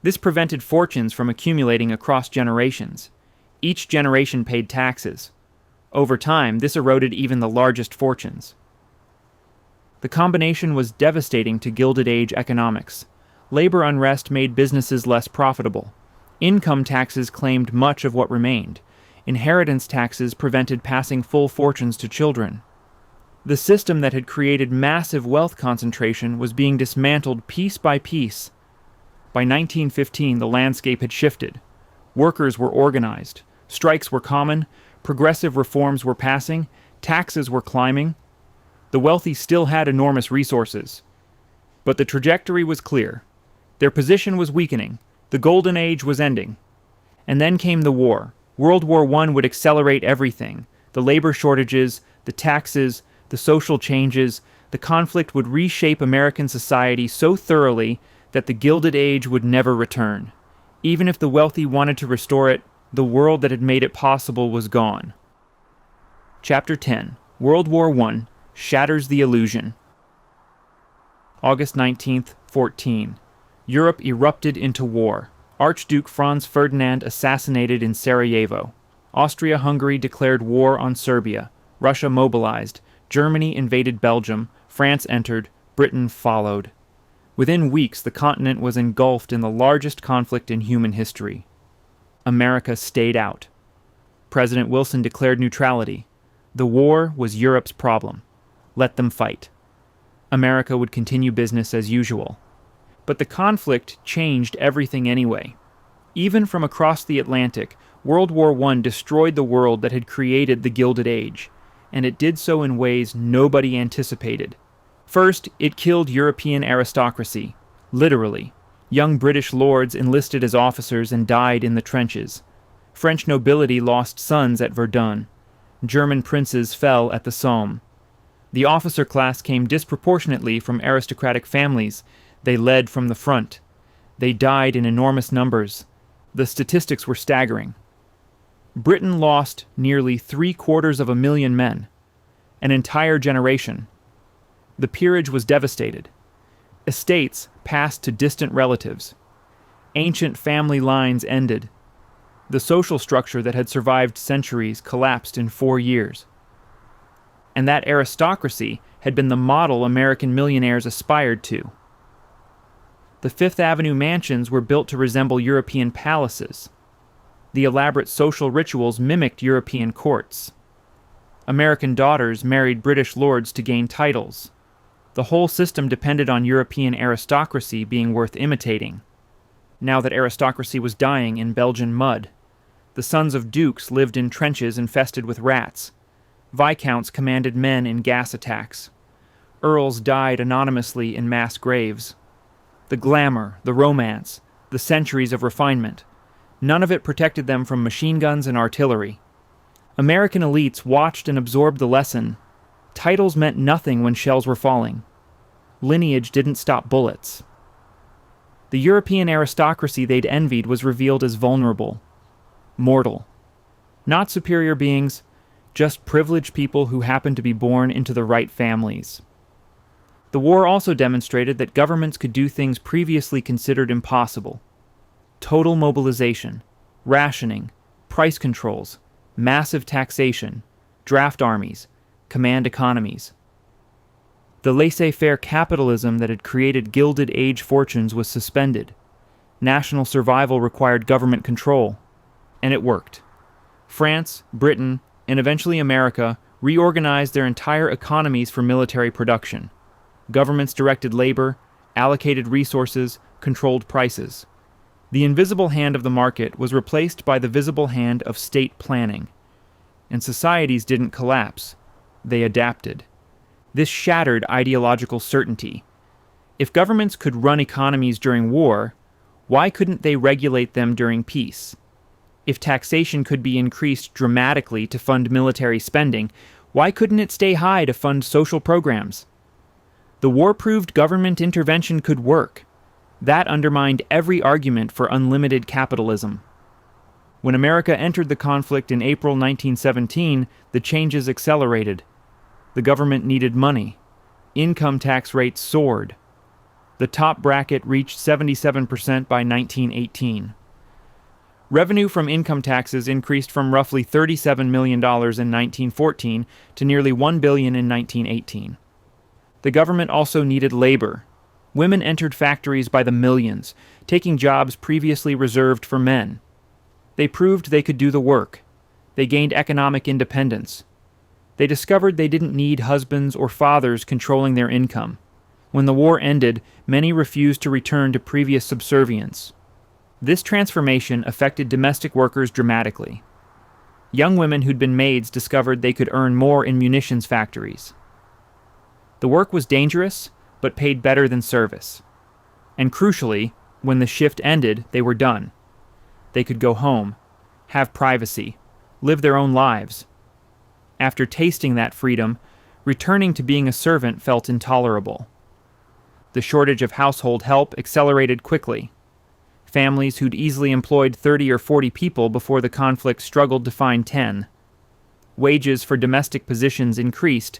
This prevented fortunes from accumulating across generations. Each generation paid taxes. Over time, this eroded even the largest fortunes. The combination was devastating to Gilded Age economics. Labor unrest made businesses less profitable. Income taxes claimed much of what remained. Inheritance taxes prevented passing full fortunes to children. The system that had created massive wealth concentration was being dismantled piece by piece. By 1915, the landscape had shifted. Workers were organized. Strikes were common. Progressive reforms were passing. Taxes were climbing. The wealthy still had enormous resources. But the trajectory was clear. Their position was weakening. The Golden Age was ending. And then came the war. World War I would accelerate everything. The labor shortages, the taxes, the social changes. The conflict would reshape American society so thoroughly that the Gilded Age would never return. Even if the wealthy wanted to restore it, the world that had made it possible was gone. Chapter 10. World War I shatters the illusion. August 19th, 14. Europe erupted into war. Archduke Franz Ferdinand assassinated in Sarajevo. Austria-Hungary declared war on Serbia. Russia mobilized. Germany invaded Belgium. France entered. Britain followed. Within weeks, the continent was engulfed in the largest conflict in human history. America stayed out. President Wilson declared neutrality. The war was Europe's problem. Let them fight. America would continue business as usual. But the conflict changed everything anyway. Even from across the Atlantic, World War I destroyed the world that had created the Gilded Age, and it did so in ways nobody anticipated. First, it killed European aristocracy, literally. Young British lords enlisted as officers and died in the trenches. French nobility lost sons at Verdun. German princes fell at the Somme. The officer class came disproportionately from aristocratic families. They led from the front. They died in enormous numbers. The statistics were staggering. Britain lost nearly 750,000 men, an entire generation. The peerage was devastated. Estates passed to distant relatives. Ancient family lines ended. The social structure that had survived centuries collapsed in 4 years. And that aristocracy had been the model American millionaires aspired to. The Fifth Avenue mansions were built to resemble European palaces. The elaborate social rituals mimicked European courts. American daughters married British lords to gain titles. The whole system depended on European aristocracy being worth imitating. Now that aristocracy was dying in Belgian mud. The sons of dukes lived in trenches infested with rats. Viscounts commanded men in gas attacks. Earls died anonymously in mass graves. The glamour, the romance, the centuries of refinement. None of it protected them from machine guns and artillery. American elites watched and absorbed the lesson. Titles meant nothing when shells were falling. Lineage didn't stop bullets. The European aristocracy they'd envied was revealed as vulnerable, mortal. Not superior beings, just privileged people who happened to be born into the right families. The war also demonstrated that governments could do things previously considered impossible. Total mobilization, rationing, price controls, massive taxation, draft armies, command economies. The laissez-faire capitalism that had created Gilded Age fortunes was suspended. National survival required government control. And it worked. France, Britain, and eventually America reorganized their entire economies for military production. Governments directed labor, allocated resources, controlled prices. The invisible hand of the market was replaced by the visible hand of state planning. And societies didn't collapse. They adapted. This shattered ideological certainty. If governments could run economies during war, why couldn't they regulate them during peace? If taxation could be increased dramatically to fund military spending, why couldn't it stay high to fund social programs? The war proved government intervention could work. That undermined every argument for unlimited capitalism. When America entered the conflict in April 1917, the changes accelerated. The government needed money. Income tax rates soared. The top bracket reached 77% by 1918. Revenue from income taxes increased from roughly $37 million in 1914 to nearly $1 billion in 1918. The government also needed labor. Women entered factories by the millions, taking jobs previously reserved for men. They proved they could do the work. They gained economic independence. They discovered they didn't need husbands or fathers controlling their income. When the war ended, many refused to return to previous subservience. This transformation affected domestic workers dramatically. Young women who'd been maids discovered they could earn more in munitions factories. The work was dangerous, but paid better than service. And crucially, when the shift ended, they were done. They could go home, have privacy, live their own lives. After tasting that freedom, returning to being a servant felt intolerable. The shortage of household help accelerated quickly. Families who'd easily employed 30 or 40 people before the conflict struggled to find 10. Wages for domestic positions increased,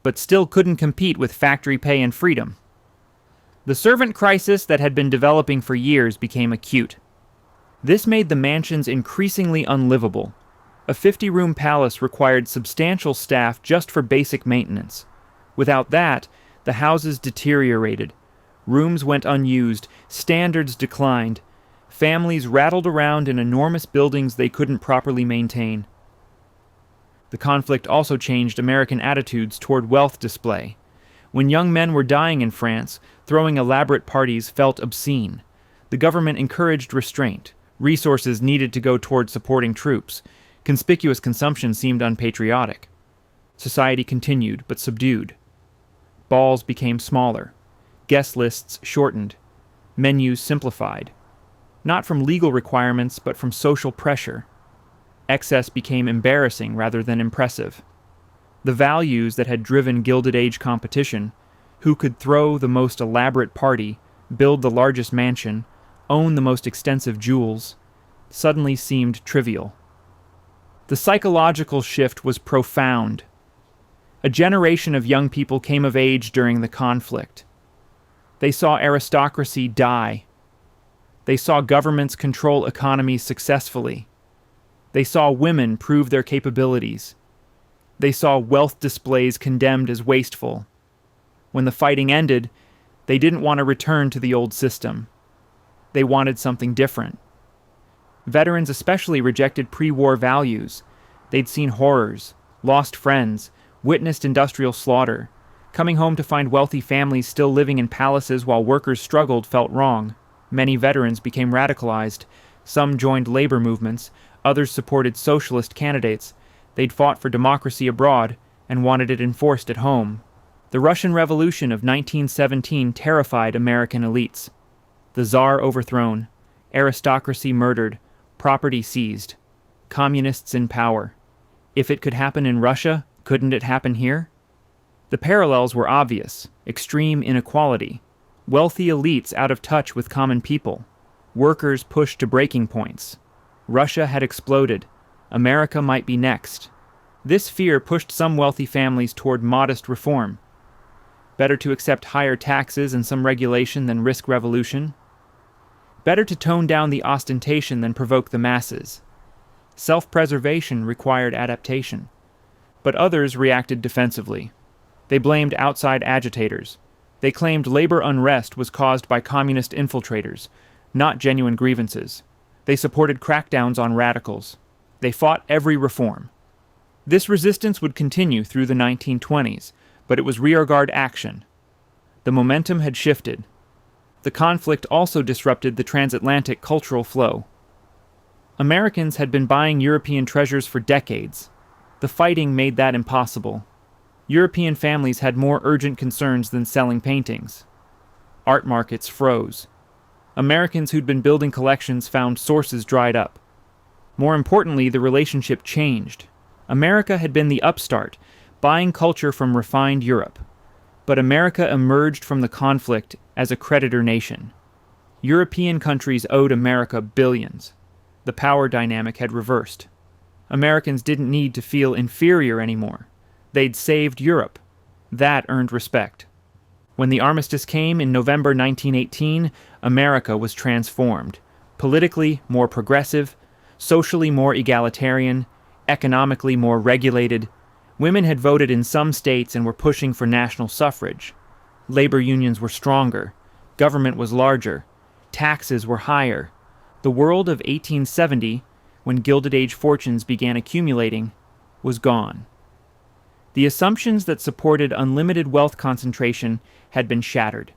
but still couldn't compete with factory pay and freedom. The servant crisis that had been developing for years became acute. This made the mansions increasingly unlivable. A 50-room palace required substantial staff just for basic maintenance. Without that, the houses deteriorated. Rooms went unused, standards declined. Families rattled around in enormous buildings they couldn't properly maintain. The conflict also changed American attitudes toward wealth display. When young men were dying in France, throwing elaborate parties felt obscene. The government encouraged restraint. Resources needed to go toward supporting troops. Conspicuous consumption seemed unpatriotic. Society continued, but subdued. Balls became smaller. Guest lists shortened. Menus simplified. Not from legal requirements, but from social pressure. Excess became embarrassing rather than impressive. The values that had driven Gilded Age competition, who could throw the most elaborate party, build the largest mansion, own the most extensive jewels, suddenly seemed trivial. The psychological shift was profound. A generation of young people came of age during the conflict. They saw aristocracy die. They saw governments control economies successfully. They saw women prove their capabilities. They saw wealth displays condemned as wasteful. When the fighting ended, they didn't want to return to the old system. They wanted something different. Veterans especially rejected pre-war values. They'd seen horrors, lost friends, witnessed industrial slaughter. Coming home to find wealthy families still living in palaces while workers struggled felt wrong. Many veterans became radicalized. Some joined labor movements. Others supported socialist candidates. They'd fought for democracy abroad and wanted it enforced at home. The Russian Revolution of 1917 terrified American elites. The Tsar overthrown, aristocracy murdered, property seized, communists in power. If it could happen in Russia, couldn't it happen here? The parallels were obvious: extreme inequality, wealthy elites out of touch with common people, workers pushed to breaking points. Russia had exploded. America might be next. This fear pushed some wealthy families toward modest reform. Better to accept higher taxes and some regulation than risk revolution. Better to tone down the ostentation than provoke the masses. Self-preservation required adaptation. But others reacted defensively. They blamed outside agitators. They claimed labor unrest was caused by communist infiltrators, not genuine grievances. They supported crackdowns on radicals. They fought every reform. This resistance would continue through the 1920s, but it was rearguard action. The momentum had shifted. The conflict also disrupted the transatlantic cultural flow. Americans had been buying European treasures for decades. The fighting made that impossible. European families had more urgent concerns than selling paintings. Art markets froze. Americans who'd been building collections found sources dried up. More importantly, the relationship changed. America had been the upstart, buying culture from refined Europe. But America emerged from the conflict as a creditor nation. European countries owed America billions. The power dynamic had reversed. Americans didn't need to feel inferior anymore. They'd saved Europe. That earned respect. When the armistice came in November 1918, America was transformed. Politically more progressive, socially more egalitarian, economically more regulated. Women had voted in some states and were pushing for national suffrage. Labor unions were stronger. Government was larger. Taxes were higher. The world of 1870, when Gilded Age fortunes began accumulating, was gone. The assumptions that supported unlimited wealth concentration had been shattered.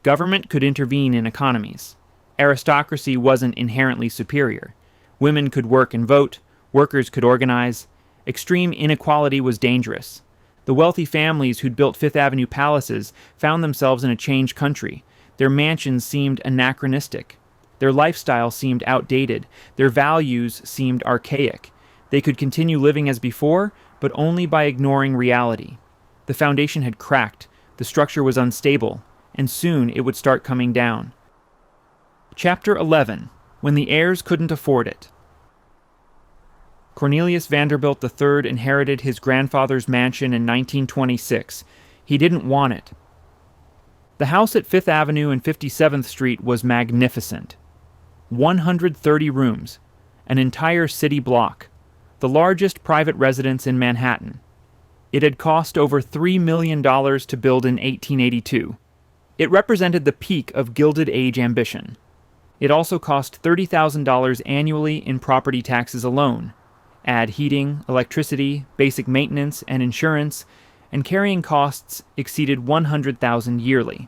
Government could intervene in economies. Aristocracy wasn't inherently superior. Women could work and vote. Workers could organize. Extreme inequality was dangerous. The wealthy families who'd built Fifth Avenue palaces found themselves in a changed country. Their mansions seemed anachronistic. Their lifestyle seemed outdated. Their values seemed archaic. They could continue living as before, but only by ignoring reality. The foundation had cracked. The structure was unstable, and soon it would start coming down. Chapter 11. When the heirs couldn't afford it. Cornelius Vanderbilt III inherited his grandfather's mansion in 1926. He didn't want it. The house at 5th Avenue and 57th Street was magnificent. 130 rooms, an entire city block, the largest private residence in Manhattan. It had cost over $3 million to build in 1882. It represented the peak of Gilded Age ambition. It also cost $30,000 annually in property taxes alone. Add heating, electricity, basic maintenance, and insurance, and carrying costs exceeded $100,000 yearly.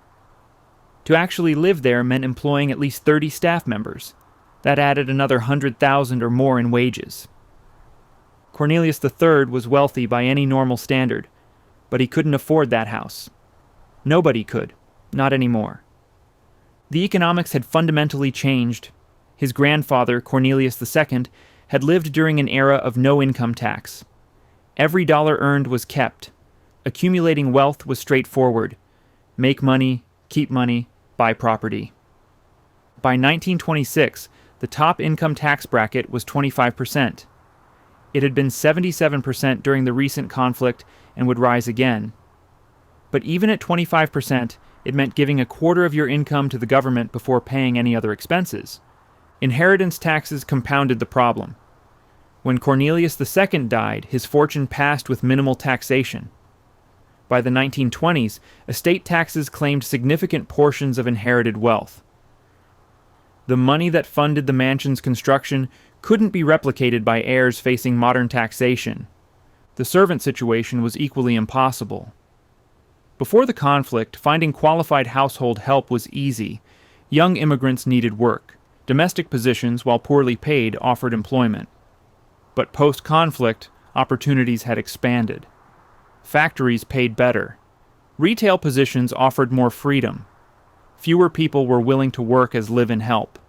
To actually live there meant employing at least 30 staff members. That added another $100,000 or more in wages. Cornelius III was wealthy by any normal standard, but he couldn't afford that house. Nobody could, not anymore. The economics had fundamentally changed. His grandfather, Cornelius II, had lived during an era of no income tax. Every dollar earned was kept. Accumulating wealth was straightforward. Make money, keep money, buy property. By 1926, the top income tax bracket was 25%. It had been 77% during the recent conflict and would rise again. But even at 25%, it meant giving a quarter of your income to the government before paying any other expenses. Inheritance taxes compounded the problem. When Cornelius II died, his fortune passed with minimal taxation. By the 1920s, estate taxes claimed significant portions of inherited wealth. The money that funded the mansion's construction couldn't be replicated by heirs facing modern taxation. The servant situation was equally impossible. Before the conflict, finding qualified household help was easy. Young immigrants needed work. Domestic positions, while poorly paid, offered employment. But post-conflict, opportunities had expanded. Factories paid better. Retail positions offered more freedom. Fewer people were willing to work as live-in help.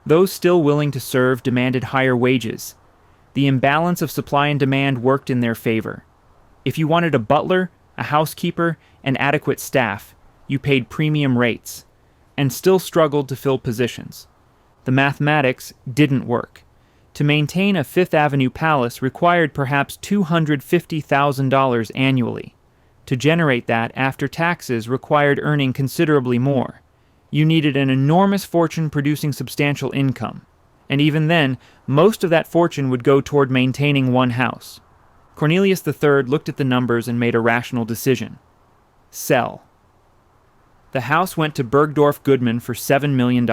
Those still willing to serve demanded higher wages. The imbalance of supply and demand worked in their favor. If you wanted a butler, a housekeeper, and adequate staff, you paid premium rates, and still struggled to fill positions. The mathematics didn't work. To maintain a Fifth Avenue palace required perhaps $250,000 annually. To generate that after taxes required earning considerably more. You needed an enormous fortune producing substantial income. And even then, most of that fortune would go toward maintaining one house. Cornelius III looked at the numbers and made a rational decision. Sell. The house went to Bergdorf Goodman for $7 million.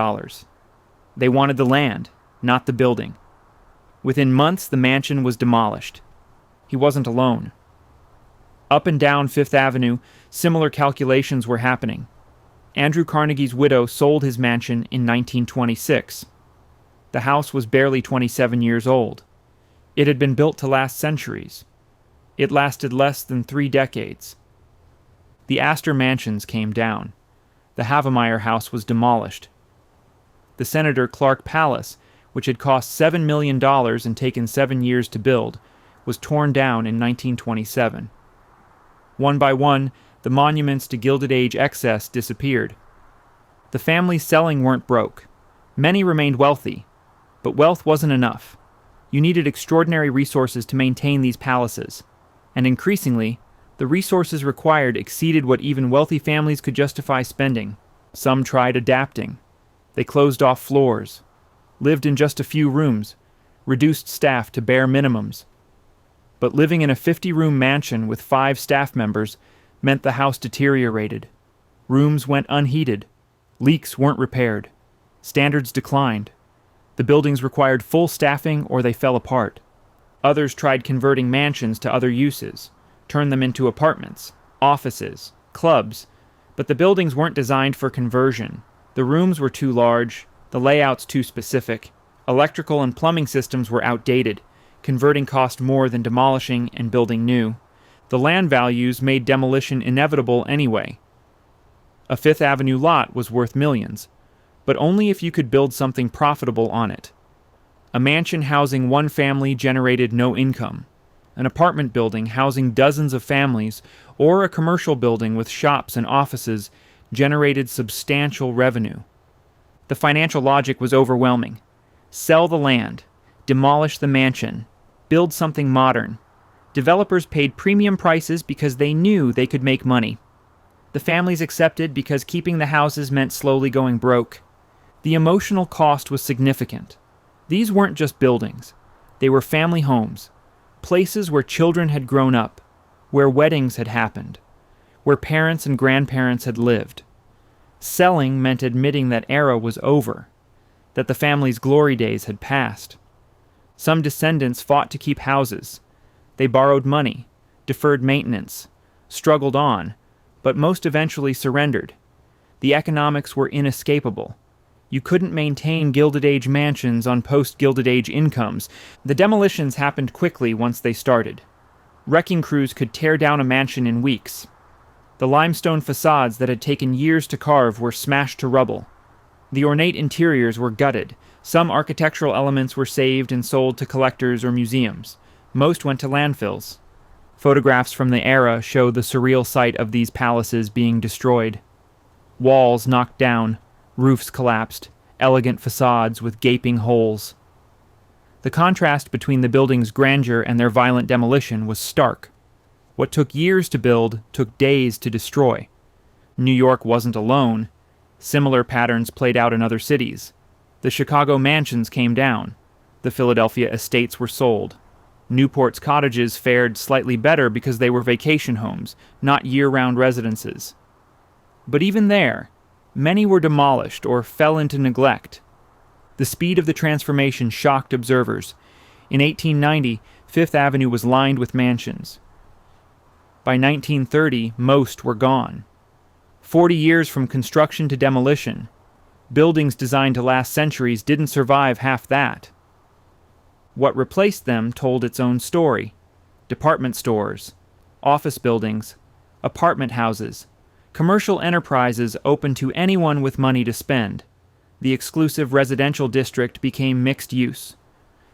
They wanted the land, not the building. Within months, the mansion was demolished. He wasn't alone. Up and down Fifth Avenue, similar calculations were happening. Andrew Carnegie's widow sold his mansion in 1926. The house was barely 27 years old. It had been built to last centuries. It lasted less than 3 decades. The Aster mansions came down. The Havemeyer house was demolished. The Senator Clark Palace, which had cost $7 million and taken 7 years to build, was torn down in 1927. One by one, the monuments to Gilded Age excess disappeared. The families selling weren't broke. Many remained wealthy, but wealth wasn't enough. You needed extraordinary resources to maintain these palaces, and increasingly, the resources required exceeded what even wealthy families could justify spending. Some tried adapting. They closed off floors, lived in just a few rooms, reduced staff to bare minimums. But living in a 50-room mansion with 5 staff members meant the house deteriorated. Rooms went unheated. Leaks weren't repaired. Standards declined. The buildings required full staffing or they fell apart. Others tried converting mansions to other uses, turned them into apartments, offices, clubs, but the buildings weren't designed for conversion. The rooms were too large, the layouts too specific, electrical and plumbing systems were outdated, converting cost more than demolishing and building new. The land values made demolition inevitable anyway. A Fifth Avenue lot was worth millions, but only if you could build something profitable on it. A mansion housing one family generated no income. An apartment building housing dozens of families, or a commercial building with shops and offices generated substantial revenue. The financial logic was overwhelming. Sell the land, demolish the mansion, build something modern. Developers paid premium prices because they knew they could make money. The families accepted because keeping the houses meant slowly going broke. The emotional cost was significant. These weren't just buildings. They were family homes, places where children had grown up, where weddings had happened, where parents and grandparents had lived. Selling meant admitting that era was over, that the family's glory days had passed. Some descendants fought to keep houses. They borrowed money, deferred maintenance, struggled on, but most eventually surrendered. The economics were inescapable. You couldn't maintain Gilded Age mansions on post-Gilded Age incomes. The demolitions happened quickly once they started. Wrecking crews could tear down a mansion in weeks. The limestone facades that had taken years to carve were smashed to rubble. The ornate interiors were gutted. Some architectural elements were saved and sold to collectors or museums. Most went to landfills. Photographs from the era show the surreal sight of these palaces being destroyed. Walls knocked down. Roofs collapsed, elegant facades with gaping holes. The contrast between the building's grandeur and their violent demolition was stark. What took years to build took days to destroy. New York wasn't alone. Similar patterns played out in other cities. The Chicago mansions came down. The Philadelphia estates were sold. Newport's cottages fared slightly better because they were vacation homes, not year-round residences. But even there, many were demolished or fell into neglect. The speed of the transformation shocked observers. In 1890, Fifth Avenue was lined with mansions. By 1930, most were gone. 40 years from construction to demolition, buildings designed to last centuries didn't survive half that. What replaced them told its own story. Department stores, office buildings, apartment houses, commercial enterprises open to anyone with money to spend. The exclusive residential district became mixed use.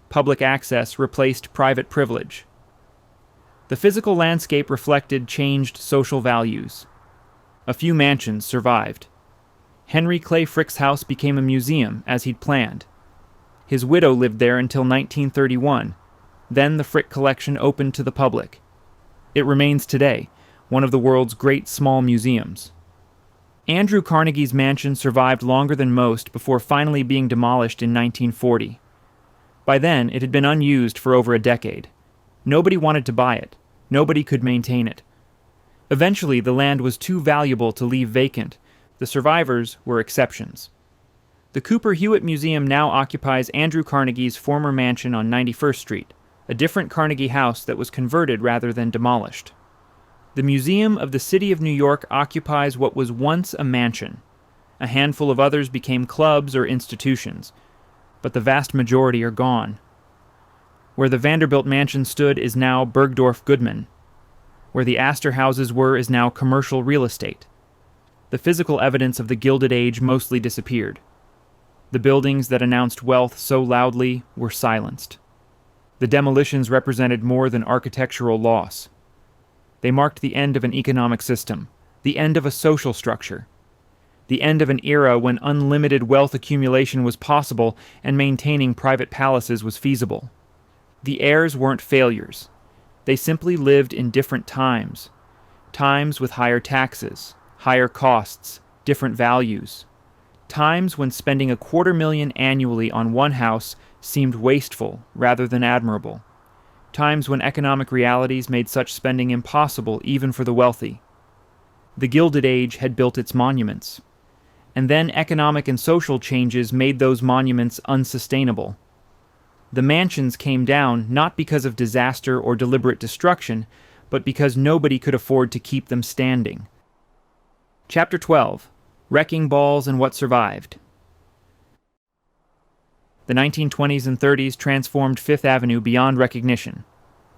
Public access replaced private privilege. The physical landscape reflected changed social values. A few mansions survived. Henry Clay Frick's house became a museum, as he'd planned. His widow lived there until 1931. Then the Frick collection opened to the public. It remains today, one of the world's great small museums. Andrew Carnegie's mansion survived longer than most before finally being demolished in 1940. By then, it had been unused for over a decade. Nobody wanted to buy it. Nobody could maintain it. Eventually, the land was too valuable to leave vacant. The survivors were exceptions. The Cooper Hewitt Museum now occupies Andrew Carnegie's former mansion on 91st Street, a different Carnegie house that was converted rather than demolished. The Museum of the City of New York occupies what was once a mansion. A handful of others became clubs or institutions, but the vast majority are gone. Where the Vanderbilt mansion stood is now Bergdorf Goodman. Where the Aster houses were is now commercial real estate. The physical evidence of the Gilded Age mostly disappeared. The buildings that announced wealth so loudly were silenced. The demolitions represented more than architectural loss. They marked the end of an economic system, the end of a social structure, the end of an era when unlimited wealth accumulation was possible and maintaining private palaces was feasible. The heirs weren't failures. They simply lived in different times. Times with higher taxes, higher costs, different values. Times when spending $250,000 annually on one house seemed wasteful rather than admirable. times when economic realities made such spending impossible even for the wealthy. The Gilded Age had built its monuments, and then economic and social changes made those monuments unsustainable. The mansions came down not because of disaster or deliberate destruction, but because nobody could afford to keep them standing. Chapter 12. Wrecking Balls and What Survived. The 1920s and 30s transformed Fifth Avenue beyond recognition.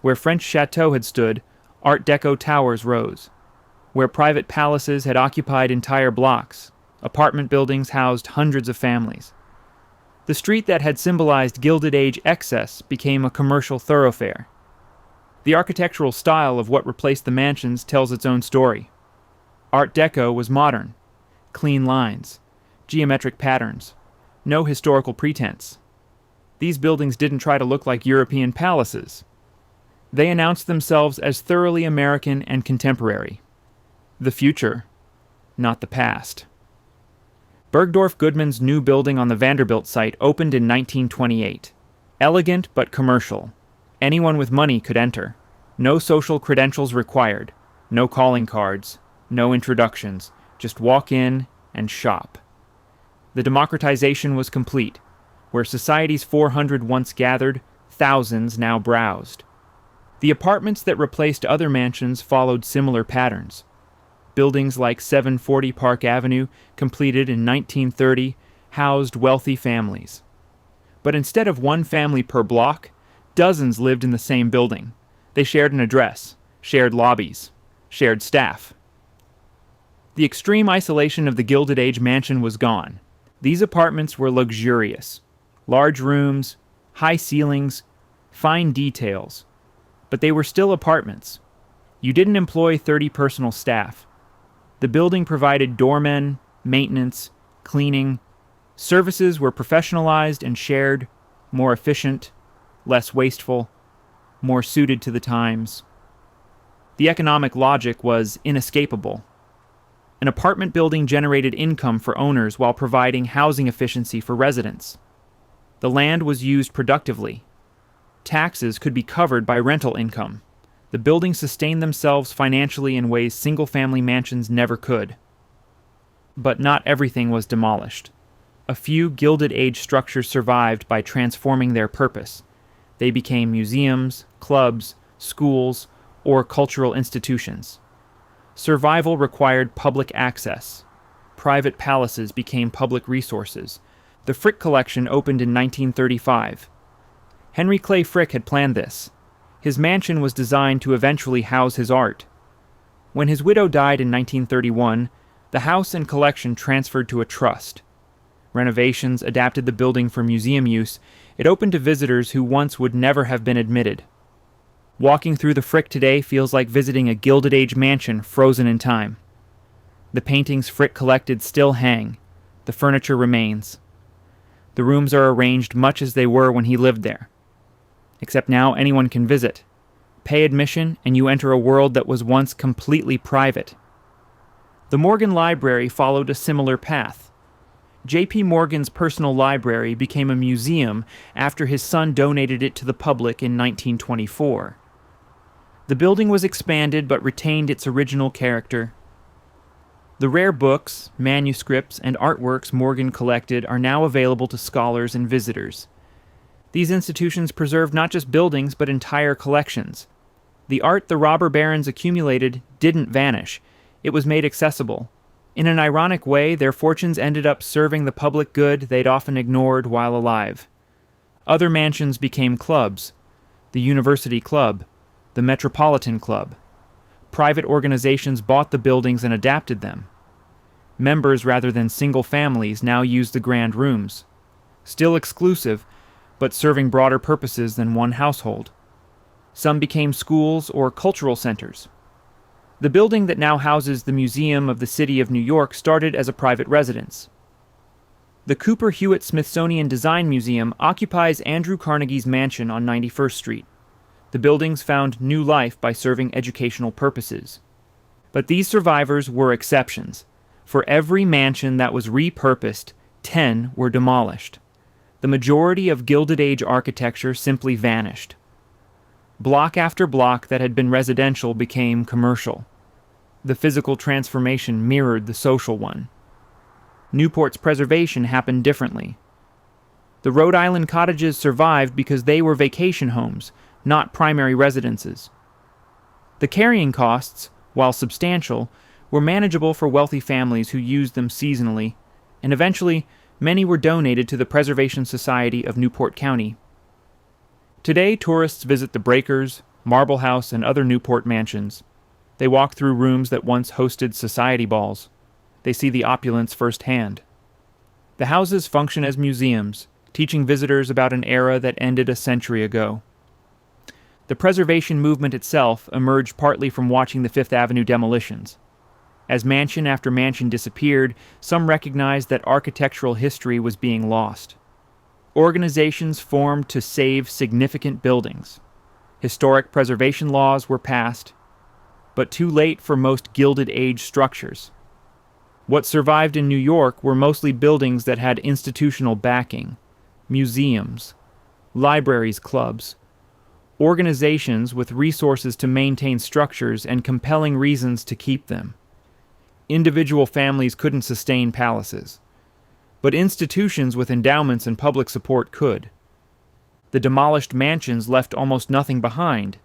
Where French chateaux had stood, Art Deco towers rose. Where private palaces had occupied entire blocks, apartment buildings housed hundreds of families. The street that had symbolized Gilded Age excess became a commercial thoroughfare. The architectural style of what replaced the mansions tells its own story. Art Deco was modern. Clean lines, geometric patterns, no historical pretense. These buildings didn't try to look like European palaces. They announced themselves as thoroughly American and contemporary. The future, not the past. Bergdorf Goodman's new building on the Vanderbilt site opened in 1928. Elegant but commercial. Anyone with money could enter. No social credentials required. No calling cards. No introductions. Just walk in and shop. The democratization was complete. Where society's 400 once gathered, thousands now browsed. The apartments that replaced other mansions followed similar patterns. Buildings like 740 Park Avenue, completed in 1930, housed wealthy families. But instead of one family per block, dozens lived in the same building. They shared an address, shared lobbies, shared staff. The extreme isolation of the Gilded Age mansion was gone. These apartments were luxurious. Large rooms, high ceilings, fine details. But they were still apartments. You didn't employ 30 personal staff. The building provided doormen, maintenance, cleaning. Services were professionalized and shared, more efficient, less wasteful, more suited to the times. The economic logic was inescapable. An apartment building generated income for owners while providing housing efficiency for residents. The land was used productively. Taxes could be covered by rental income. The buildings sustained themselves financially in ways single-family mansions never could. But not everything was demolished. A few Gilded Age structures survived by transforming their purpose. They became museums, clubs, schools, or cultural institutions. Survival required public access. Private palaces became public resources. The Frick Collection opened in 1935. Henry Clay Frick had planned this. His mansion was designed to eventually house his art. When his widow died in 1931, the house and collection transferred to a trust. Renovations adapted the building for museum use. It opened to visitors who once would never have been admitted. Walking through the Frick today feels like visiting a Gilded Age mansion frozen in time. The paintings Frick collected still hang. The furniture remains. The rooms are arranged much as they were when he lived there. Except now anyone can visit. Pay admission and you enter a world that was once completely private. The Morgan Library followed a similar path. J.P. Morgan's personal library became a museum after his son donated it to the public in 1924. The building was expanded but retained its original character. The rare books, manuscripts, and artworks Morgan collected are now available to scholars and visitors. These institutions preserved not just buildings but entire collections. The art the robber barons accumulated didn't vanish. It was made accessible. In an ironic way, their fortunes ended up serving the public good they'd often ignored while alive. Other mansions became clubs. The University Club, the Metropolitan Club. Private organizations bought the buildings and adapted them. Members rather than single families now use the grand rooms. Still exclusive, but serving broader purposes than one household. Some became schools or cultural centers. The building that now houses the Museum of the City of New York started as a private residence. The Cooper Hewitt Smithsonian Design Museum occupies Andrew Carnegie's mansion on 91st Street. The buildings found new life by serving educational purposes. But these survivors were exceptions. For every mansion that was repurposed, 10 were demolished. The majority of Gilded Age architecture simply vanished. Block after block that had been residential became commercial. The physical transformation mirrored the social one. Newport's preservation happened differently. The Rhode Island cottages survived because they were vacation homes, not primary residences. The carrying costs, while substantial, were manageable for wealthy families who used them seasonally, and eventually many were donated to the Preservation Society of Newport County. Today, tourists visit the Breakers, Marble House, and other Newport mansions. They walk through rooms that once hosted society balls. They see the opulence firsthand. The houses function as museums, teaching visitors about an era that ended a century ago. The preservation movement itself emerged partly from watching the Fifth Avenue demolitions. As mansion after mansion disappeared, some recognized that architectural history was being lost. Organizations formed to save significant buildings. Historic preservation laws were passed, but too late for most Gilded Age structures. What survived in New York were mostly buildings that had institutional backing, museums, libraries, clubs, organizations with resources to maintain structures and compelling reasons to keep them. Individual families couldn't sustain palaces, but institutions with endowments and public support could. The demolished mansions left almost nothing behind.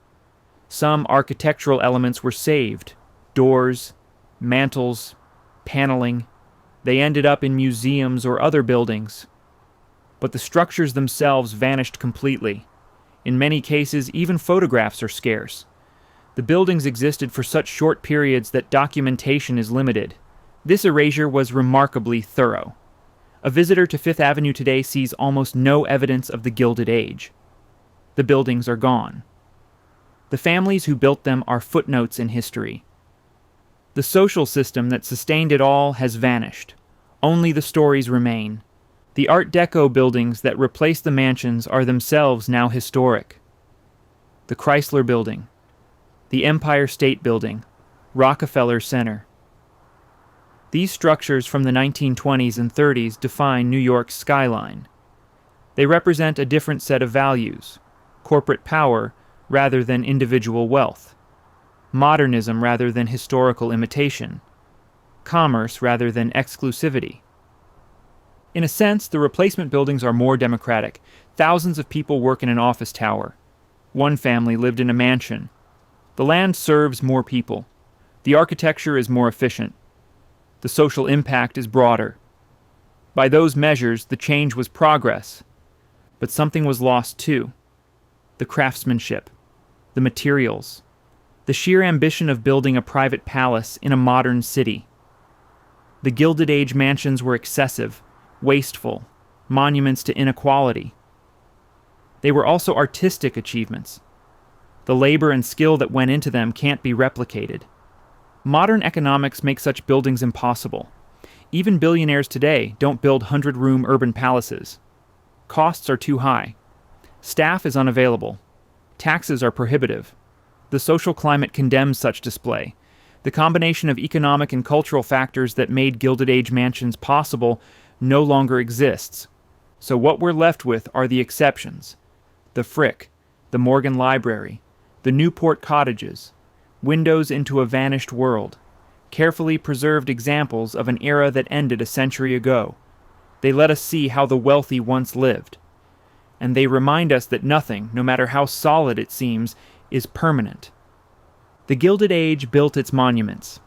Some architectural elements were saved: doors, mantels, paneling. They ended up in museums or other buildings. But the structures themselves vanished completely. In many cases, even photographs are scarce. The buildings existed for such short periods that documentation is limited. This erasure was remarkably thorough. A visitor to Fifth Avenue today sees almost no evidence of the Gilded Age. The buildings are gone. The families who built them are footnotes in history. The social system that sustained it all has vanished. Only the stories remain. The Art Deco buildings that replaced the mansions are themselves now historic. The Chrysler Building, the Empire State Building, Rockefeller Center. These structures from the 1920s and 30s define New York's skyline. They represent a different set of values: corporate power rather than individual wealth, modernism rather than historical imitation, commerce rather than exclusivity. In a sense, the replacement buildings are more democratic. Thousands of people work in an office tower. One family lived in a mansion. The land serves more people. The architecture is more efficient. The social impact is broader. By those measures, the change was progress. But something was lost too. The craftsmanship, the materials, the sheer ambition of building a private palace in a modern city. The Gilded Age mansions were excessive, wasteful, monuments to inequality. They were also artistic achievements. The labor and skill that went into them can't be replicated. Modern economics make such buildings impossible. Even billionaires today don't build 100-room urban palaces. Costs are too high. Staff is unavailable. Taxes are prohibitive. The social climate condemns such display. The combination of economic and cultural factors that made Gilded Age mansions possible no longer exists. So what we're left with are the exceptions: the Frick, the Morgan Library, the Newport cottages, windows into a vanished world, carefully preserved examples of an era that ended a century ago. They let us see how the wealthy once lived. And they remind us that nothing, no matter how solid it seems, is permanent. The Gilded Age built its monuments.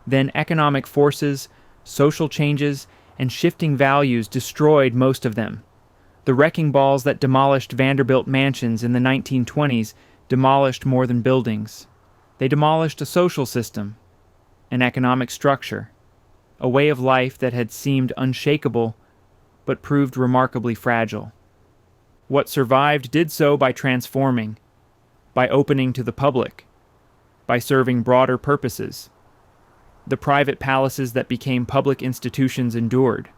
Then economic forces, social changes, and shifting values destroyed most of them. The wrecking balls that demolished Vanderbilt mansions in the 1920s demolished more than buildings. They demolished a social system, an economic structure, a way of life that had seemed unshakable but proved remarkably fragile. What survived did so by transforming, by opening to the public, by serving broader purposes. The private palaces that became public institutions endured.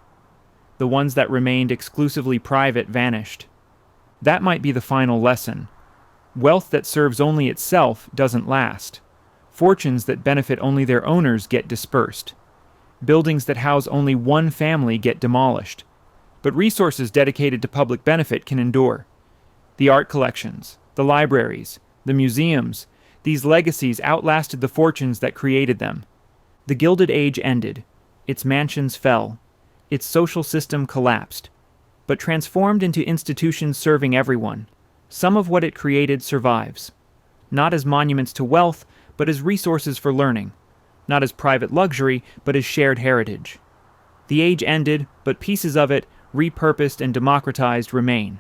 The ones that remained exclusively private vanished. That might be the final lesson. Wealth that serves only itself doesn't last. Fortunes that benefit only their owners get dispersed. Buildings that house only one family get demolished. But resources dedicated to public benefit can endure. The art collections, the libraries, The museums. These legacies outlasted the fortunes that created them. The Gilded Age ended. Its mansions fell. Its social system collapsed, but transformed into institutions serving everyone. Some of what it created survives. Not as monuments to wealth, but as resources for learning. Not as private luxury, but as shared heritage. The age ended, but pieces of it, repurposed and democratized, remain.